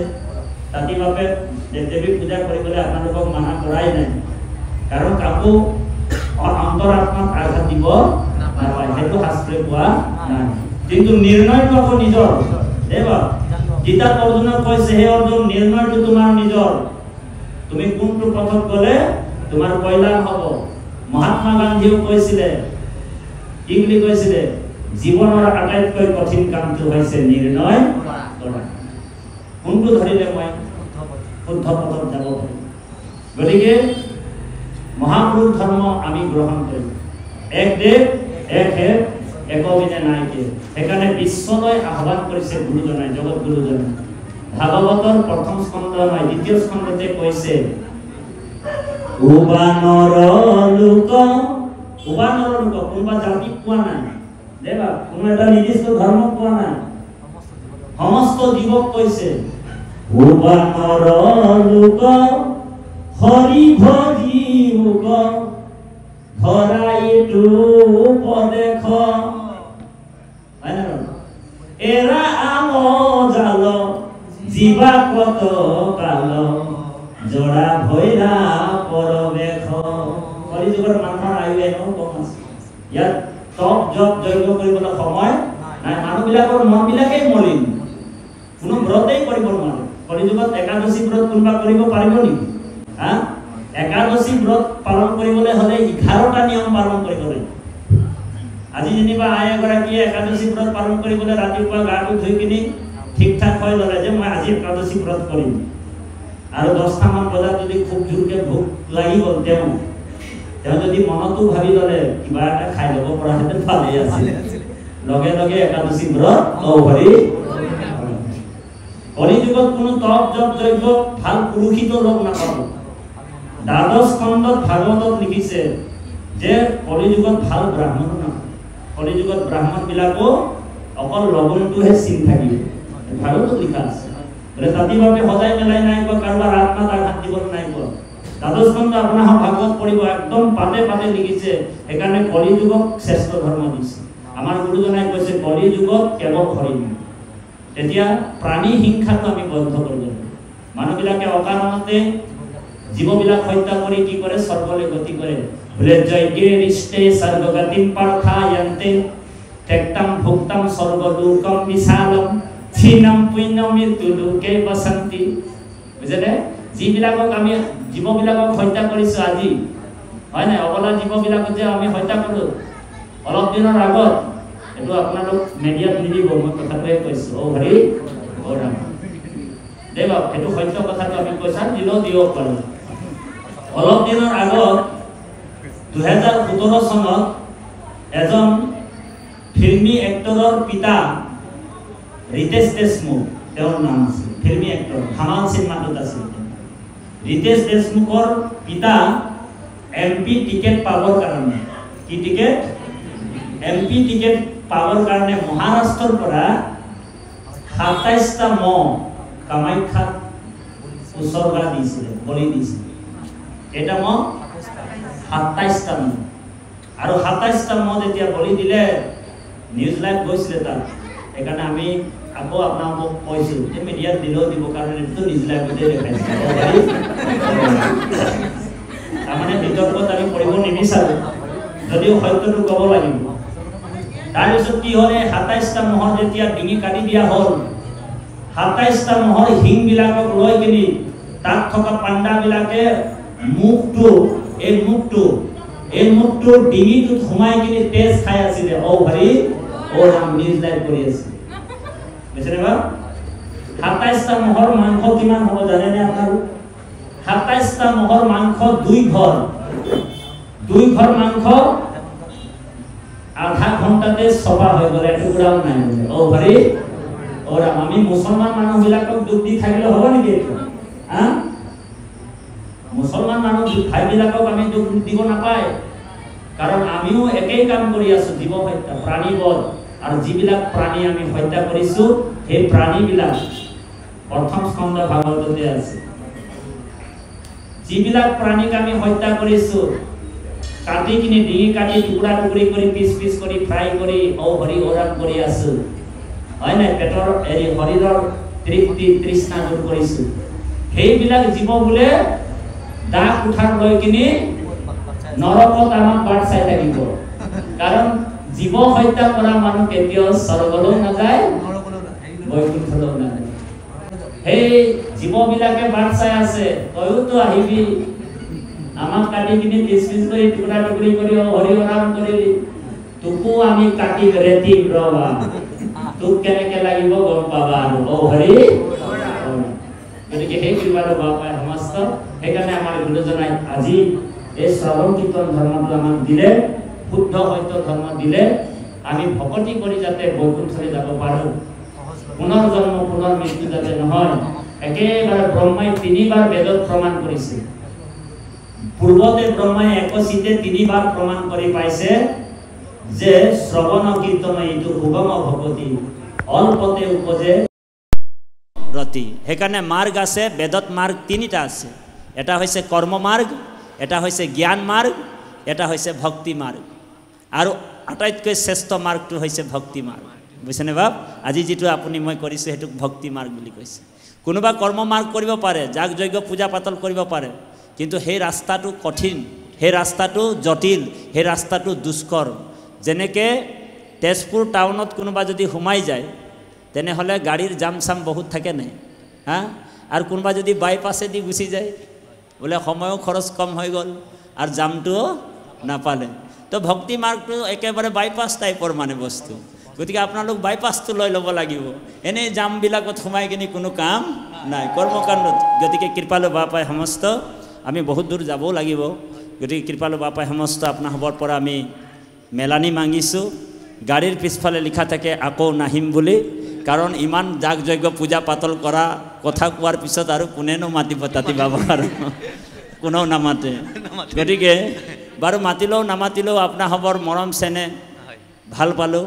তাতি বাপে দেৱ দেৱীক পূজা কৰিবলৈ আপোনালোকক মানা কৰাই নাই, কাৰণ কাকো অন্তৰাত্মাত আঘাত দিব নাপায়, সেইটো শাস্ত্ৰে কোৱা নাই। কিন্তু নিৰ্ণয়টো আকৌ নিজৰ। দেৱা গীতাত অৰ্জুনক কৈছে, হে অৰ্জুন নিৰ্ণয়টো তোমাৰ নিজৰ, তুমি কোনটো পথত গ'লে তোমাৰ কল্যাণ হ'ব। মহাত্মা গান্ধীও কৈছিলে, কি বুলি কৈছিলে, জীৱনৰ আটাইতকৈ কঠিন কামটো হৈছে নিৰ্ণয় কৰা, কোনটো ধৰিলে মই শুদ্ধ পথত যাব পাৰিম। গতিকে মহাপুৰুষ ধৰ্ম আমি গ্ৰহণ কৰিম। এক দেৱ এক হে একবিনে নাইকে। সেইকাৰণে বিশ্বলৈ আহ্বান কৰিছে গুৰুজনাই, জগত গুৰুজনাই। ভাগৱতৰ প্ৰথম স্কন্ধ নহয়, দ্বিতীয় স্কন্ধতে কৈছে উবানৰ লোক, উবানৰ লোক কোনোবা জাতিক কোৱা নাই দেৱা, কোনো এটা নিৰ্দিষ্ট ধৰ্ম কোৱা নাই, সমস্ত জীৱক কৈছে উবানৰ লোক হৰি ভজি মুক ধৰাইটো পদেখ, এৰা আম জাল জীৱা কত কাল জৰা ভৈৰা পৰবেশ। কলিযুগৰ মানুহৰ আয়ু এনেও কম আছে, ইয়াত তপ জপ যজ্ঞ কৰিবলৈ সময় নাই। মানুহবিলাকৰ মনবিলাকেই মলিন, কোনো ব্ৰতেই কৰিব নোৱাৰে। কলিযুগত একাদশী ব্ৰত কোনোবা কৰিব পাৰিব নেকি? একাদশী ব্ৰত পালন কৰিবলৈ হ'লে 11টা নিয়ম পালন কৰিব লাগিব। আজি যেনিবা আই এগৰাকীয়ে একাদশী ব্ৰত পালন কৰিবলৈ ৰাতিপুৱা গাটো ধুই কিনি ঠিক ঠাক হৈ ল'লে যে মই আজি একাদশী ব্ৰত কৰিম, আৰু 10টামান বজাত যদি খুব জোৰকে ভোক লাগি গ'ল, তেওঁ যদি মনতো ভাবি ল'লে কিবা এটা খাই ল'ব পৰা হেঁতেন ভালেই আছিল, লগে লগে একাদশী ব্ৰত হৰি। কলিযুগত কোনো তপ জপ যজ্ঞ ভাল পুৰুষিত লোক নাপাব। দ্বাদশ স্কন্ধত ভাগৱতত লিখিছে যে কলিযুগত ভাল ব্ৰাহ্মণ নাপাব। কলিযুগত ব্ৰাহ্মণ বিলাকো অকল লগুণটোহে চিন থাকিব, ভাগৱতত লিখা আছে। বোলে তাতি বাবে সজাই মেলাই নাই কোৱা, কাৰোবাৰ আত্মাত আঘাত দিবলৈ নাই কোৱা। দ্বাদশ স্কন্ধ আপোনাৰ ভাগৱত পঢ়িব, একদম পাতে পাতে লিখিছে। সেইকাৰণে কলিযুগক শ্ৰেষ্ঠ ধৰ্ম দিছে। আমাৰ গুৰুজনাই কৈছে কলিযুগত কেৱল হৰি। তেতিয়া প্ৰাণী হিংসাটো আমি বন্ধ কৰিব লাগিব। মানুহবিলাকে অকাৰণতে জীৱবিলাক হত্যা কৰি কি কৰে, স্বৰ্গলৈ গতি কৰে। বোলে যজ্ঞে ৰিষ্টে স্বৰ্গগতিম পাৰ্থয়ান্তে ত্যক্তম ভুক্তম স্বৰ্গলোকম বিশালম ক্ষীণম পুণ্যম মৃত্যুলোকে বসন্তি। বুজিলে? যিবিলাকক আমি জীৱবিলাকক হত্যা কৰিছো আজি, হয় নাই, অবলা জীৱবিলাকক যে আমি হত্যা কৰোঁ অলপ দিনৰ আগত, এইটো আপোনালোক মিডিয়াত নিদিব, মই কথাটোৱে কৈছোঁ। অ হৰি অ ৰাম দেৱা, সেইটো সত্য কথাটো আমি কৈছা দিলেও দিব পাৰোঁ। অলপ দিনৰ আগত 2017 চনত এজন ফিল্মি এক্টৰৰ পিতা ৰিতেশ দেশমুখ, তেওঁৰ নাম আছিল, ফিল্মি এক্টৰ, ধামাল চিনেমাটোত আছিল। ৰিতেশ দেশমুখৰ পিতা MP টিকেট পাবৰ কাৰণে, কি টিকেট, MP টিকেট পাবৰ কাৰণে মহাৰাষ্ট্ৰৰ পৰা 27টা মহ কামাখ্যাত উৎসৰ্গা দিছিলে, বলি দিছিলে। এটা মহ 27টা মহ, আৰু 27টা মহ যেতিয়া বলি দিলে, নিউজ লাইভ গৈছিলে তাত। সেইকাৰণে আমি আকৌ আপোনালোকক কৈছোঁ যে মিডিয়াত দিলেও দিব, কাৰণ এইটো নিউজ লাইভতে দেখাইছে। তাৰমানে বিতৰ্কত আমি পঢ়িব নিবিচাৰোঁ, যদিও সত্যটো ক'ব লাগিব। তাৰপিছত কি হ'লে, 27টা মহৰ যেতিয়া ডিঙি কাটি দিয়া হ'ল, 27টা মহৰ শিংবিলাকক লৈ কিনি তাত থকা পাণ্ডাবিলাকে মুখটো ডিঙিটোত সোমাই কিনি তেজ খাই আছিলে। অ হৰি অ ৰাম, নিউজ লাইভ কৰি আছে, বুজিছেনে বা? 27টা মহৰ মাংস কিমান হ'ব জানেনে আপোনালোক 27টা মহৰ মাংস 2 ঘৰ মাংস আধা ঘণ্টাতে সভা হৈ গ'ল এটুকুৰাও নাই ও হৰি ওরা আমি মুসলমান মানুহবিলাকক দুখ দি থাকিলে হ'ব নেকি হা মুসলমান মানুহ ভাইবিলাকক আমি দুখ দিব নাপায় কাৰণ আমিও একেই কাম কৰি আছো জীৱ হত্যা প্ৰাণীবধ আৰু যিবিলাক প্ৰাণী আমি হত্যা কৰিছো সেই প্ৰাণীবিলাক প্ৰথম স্কন্ধ ভাগৱততে আছে যিবিলাক প্ৰাণীক আমি হত্যা কৰিছো কাটি কিনে ডিঙি কাটি টুকুৰা টুকুৰি কৰি পিচ কৰি ফ্ৰাই কৰি ও হৰি ওৰাম কৰি আছো হয় না পেটৰ এই শৰীৰৰ তৃপ্তি তৃষ্ণা দূৰ কৰিছো সেইবিলাক জীৱ বোলে দা কুঠাৰ লৈ কিনে নৰকত আমাক বাট চাই থাকিব কাৰণ জীৱ হত্যা কৰা মানুহ কেতিয়াও স্বৰ্গলৈ নাযায় বৈকুণ্ঠলৈ নাযায় সেই জীৱবিলাকে বাট চাই আছে তইতো আহিবি আমাক কাটি কিনে পিচ কৰি টুকুৰা টুকুৰি কৰি হৰি ওৰাম কৰি তোকো আমি কাটি ৰেতি ৰবা তোক কেনেকে লাগিব গম পাবা আৰু ও হৰি গতিকে সেই কৃপাৰ বাপাই সমস্ত সেইকাৰণে আমাৰ গুৰুজনাই আজি এই শ্ৰৱণ কীৰ্তন ধৰ্মটো আমাক দিলে শুদ্ধ সত্য ধৰ্ম দিলে আমি ভকতি কৰি যাতে বৈকুণ্ঠলৈ যাব পাৰোঁ পুনৰ জন্ম পুনৰ মৃত্যু যাতে নহয় একেবাৰে ব্ৰহ্মাই 3বাৰ বেদত প্ৰমাণ কৰিছে পূৰ্বতে ব্ৰহ্মাই একচিতে 3বাৰ প্ৰমাণ কৰি পাইছে যে শ্ৰৱণ কীৰ্তন এইটো সুগম ভকতি অল্পতে উপজে ৰতি সেইকাৰণে মাৰ্গ আছে বেদত মাৰ্গ 3টা আছে এটা হৈছে কৰ্ম মাৰ্গ এটা হৈছে জ্ঞান মাৰ্গ এটা হৈছে ভক্তি মাৰ্গ আৰু আটাইতকৈ শ্ৰেষ্ঠ মাৰ্গটো হৈছে ভক্তি মাৰ্গ বুজিছেনে বাপ আজি যিটো আপুনি মই কৰিছোঁ সেইটোক ভক্তি মাৰ্গ বুলি কৈছে কোনোবা কৰ্ম মাৰ্গ কৰিব পাৰে যাগ যজ্ঞ পূজা পাতল কৰিব পাৰে কিন্তু সেই ৰাস্তাটো কঠিন সেই ৰাস্তাটো জটিল সেই ৰাস্তাটো দুষ্কৰ যেনেকৈ তেজপুৰ টাউনত কোনোবা যদি সোমাই যায় তেনেহ'লে গাড়ীৰ জাম চাম বহুত থাকে নাই হা আৰু কোনোবা যদি বাইপাছেদি গুচি যায় বোলে সময়ো খৰচ কম হৈ গ'ল আৰু জামটোও নাপালে তো ভক্তি মাৰ্গটো একেবাৰে বাইপাছ টাইপৰ মানে বস্তু গতিকে আপোনালোক বাইপাছটো লৈ ল'ব লাগিব এনেই জামবিলাকত সোমাই কিনি কোনো কাম নাই কৰ্মকাণ্ডত গতিকে কৃপালু বাপাই সমস্ত আমি বহুত দূৰ যাবও লাগিব গতিকে কৃপালু বাপাই সমস্ত আপোনাসৱৰ পৰা আমি মেলানি মাগিছোঁ গাড়ীৰ পিছফালে লিখা থাকে আকৌ নাহিম বুলি কাৰণ ইমান যাগ যজ্ঞ পূজা পাতল কৰা কথা কোৱাৰ পিছত আৰু কোনেনো মাতিব তাতি বাবা আৰু কোনেও নামাতে গতিকে বাৰু মাতিলেও নামাতিলেও আপোনাসৱৰ মৰম চেনে ভাল পালোঁ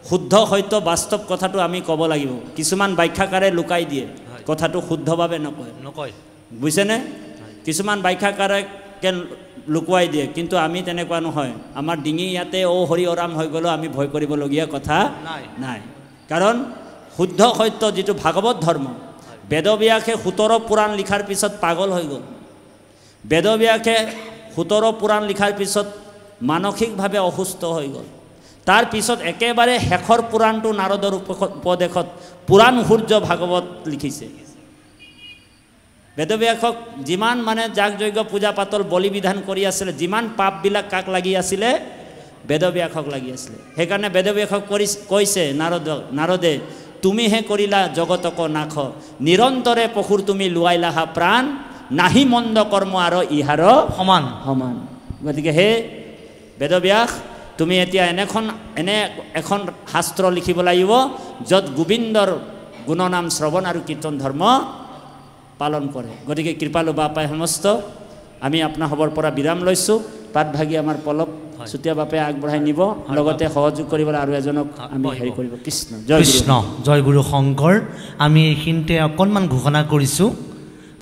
শুদ্ধ সত্য বাস্তৱ কথাটো আমি ক'ব লাগিব কিছুমান ব্যাখ্যাকাৰে লুকাই দিয়ে কথাটো শুদ্ধভাৱে নকয় বুজিছেনে কিছুমান ব্যাখ্যাকাৰে লুকুৱাই দিয়ে কিন্তু আমি তেনেকুৱা নহয় আমাৰ ডিঙি ইয়াতে ও হৰি ওৰাম হৈ গ'লেও আমি ভয় কৰিবলগীয়া কথা নাই কাৰণ শুদ্ধ সত্য যিটো ভাগৱত ধৰ্ম বেদব্যাসে 17 পুৰাণ লিখাৰ পিছত পাগল হৈ গ'ল বেদব্যাসে 17 পুৰাণ লিখাৰ পিছত মানসিকভাৱে অসুস্থ হৈ গ'ল তাৰ পিছত একেবাৰে শেষৰ পুৰাণটো নাৰদৰ উপদেশত পুৰাণ সূৰ্য ভাগৱত লিখিছে বেদব্যাসক যিমান মানে যাগ যজ্ঞ পূজা পাতল বলি বিধান কৰি আছিলে যিমান পাপবিলাক কাক লাগি আছিলে বেদব্যাসক লাগি আছিলে সেইকাৰণে বেদব্যাসক কৈছে নাৰদে তুমিহে কৰিলা জগতক নাশ নিৰন্তৰে পশুৰ তুমি লোৱাইলাহা প্ৰাণ নাহি মন্দ কৰ্ম আৰু ইহাৰ সমান গতিকে হে বেদব্যাস তুমি এতিয়া এনে এখন শাস্ত্ৰ লিখিব লাগিব য'ত গোবিন্দৰ গুণনাম শ্ৰৱণ আৰু কীৰ্তন ধৰ্ম পালন কৰে গতিকে কৃপালু বাপাই সমস্ত আমি আপোনাসৱৰ পৰা বিৰাম লৈছোঁ পাঠভাগী আমাৰ পলক চুতীয়া বাপে আগবঢ়াই নিব লগতে সহযোগ কৰিবলৈ আৰু এজনক আমি হেৰি কৰিব কৃষ্ণ জয় গুৰু শংকৰ আমি এইখিনিতে অকণমান ঘোষণা কৰিছোঁ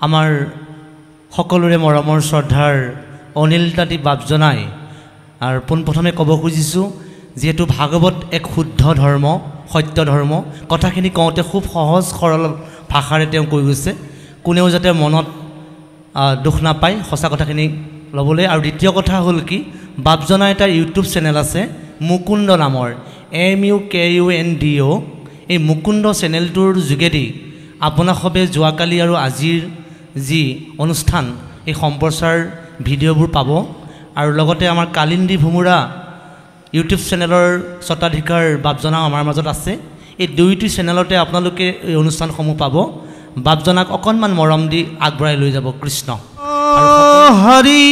আমাৰ সকলোৰে মৰমৰ শ্ৰদ্ধাৰ অনিল তাঁতী বাপজনাই আৰু পোনপ্ৰথমে ক'ব খুজিছোঁ যিহেতু ভাগৱত এক শুদ্ধ ধৰ্ম সত্য ধৰ্ম কথাখিনি কওঁতে খুব সহজ সৰল ভাষাৰে তেওঁ কৈ গৈছে কোনেও যাতে মনত দুখ নাপায় সঁচা কথাখিনি ল'বলৈ আৰু দ্বিতীয় কথা হ'ল কি বাপজনাৰ এটা ইউটিউব চেনেল আছে মুকুন্দ নামৰ MUKUNDO এই মুকুন্দ চেনেলটোৰ যোগেদি আপোনাসৱে যোৱাকালি আৰু আজিৰ যি অনুষ্ঠান এই সম্প্ৰচাৰ ভিডিঅ'বোৰ পাব আৰু লগতে আমাৰ কালিন্দী ভুমুৰা ইউটিউব চেনেলৰ স্বত্বাধিকাৰ বাপজনাও আমাৰ মাজত আছে এই দুইটি চেনেলতে আপোনালোকে এই অনুষ্ঠানসমূহ পাব। বাপজনাক অকণমান মৰম দি আগবঢ়াই লৈ যাব কৃষ্ণ। হৰি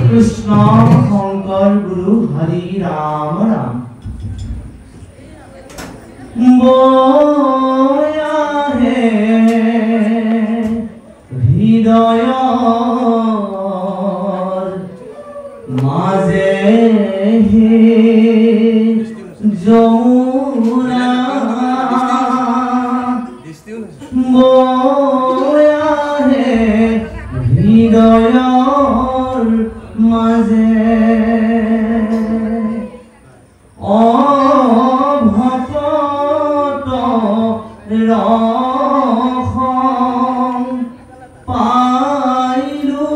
কৃষ্ণ শংকৰ গুৰু হৰি ৰাম ৰাম বয়াহে হৃদয়ৰ মাজে যমুনা বয়াহে হৃদয়ৰ মাজে অভকত ৰসং পাইলো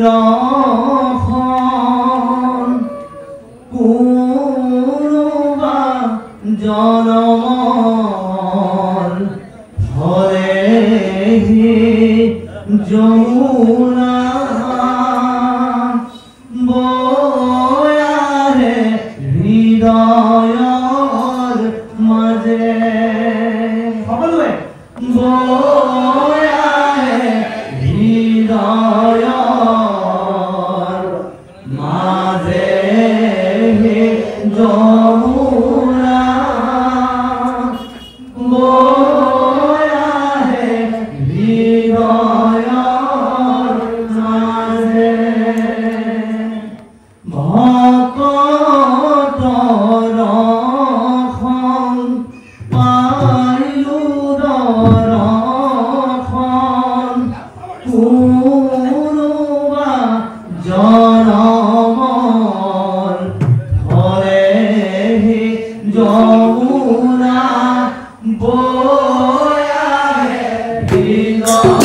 ৰসং কোনোবা জনমৰ হৰেহি যমুনা বয়াহে হৃদয়ৰ মাজে সকলোৱে বয়াহে হৃদয়ৰ মাজে যমুনা বয়াহে হৃদয়ৰ মাজে ভকত ৰসং পাইলো দৰসং কোনোবা জনমৰ হৰেহি যমুনা বয়াহে হৃদয়ৰ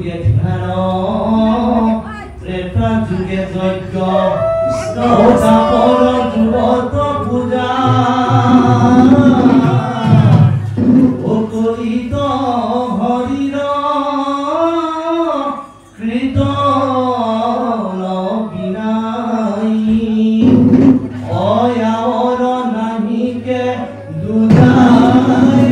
যুগে ধ্যান ত্ৰেতা যুগে যজ্ঞ দাপৰ যুগত পূজা অকলিত হৰিৰ কীৰ্তন বিনাই অয়াৰ নাহিকে দুজায়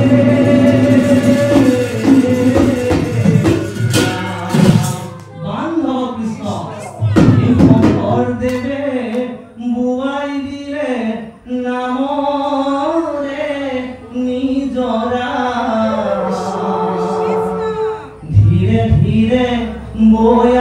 বান্ধব কৃষ্ণ শংকৰ দেৱে বুৱাই দিলে নামৰে নিজৰা ধীৰে ধীৰে বৈ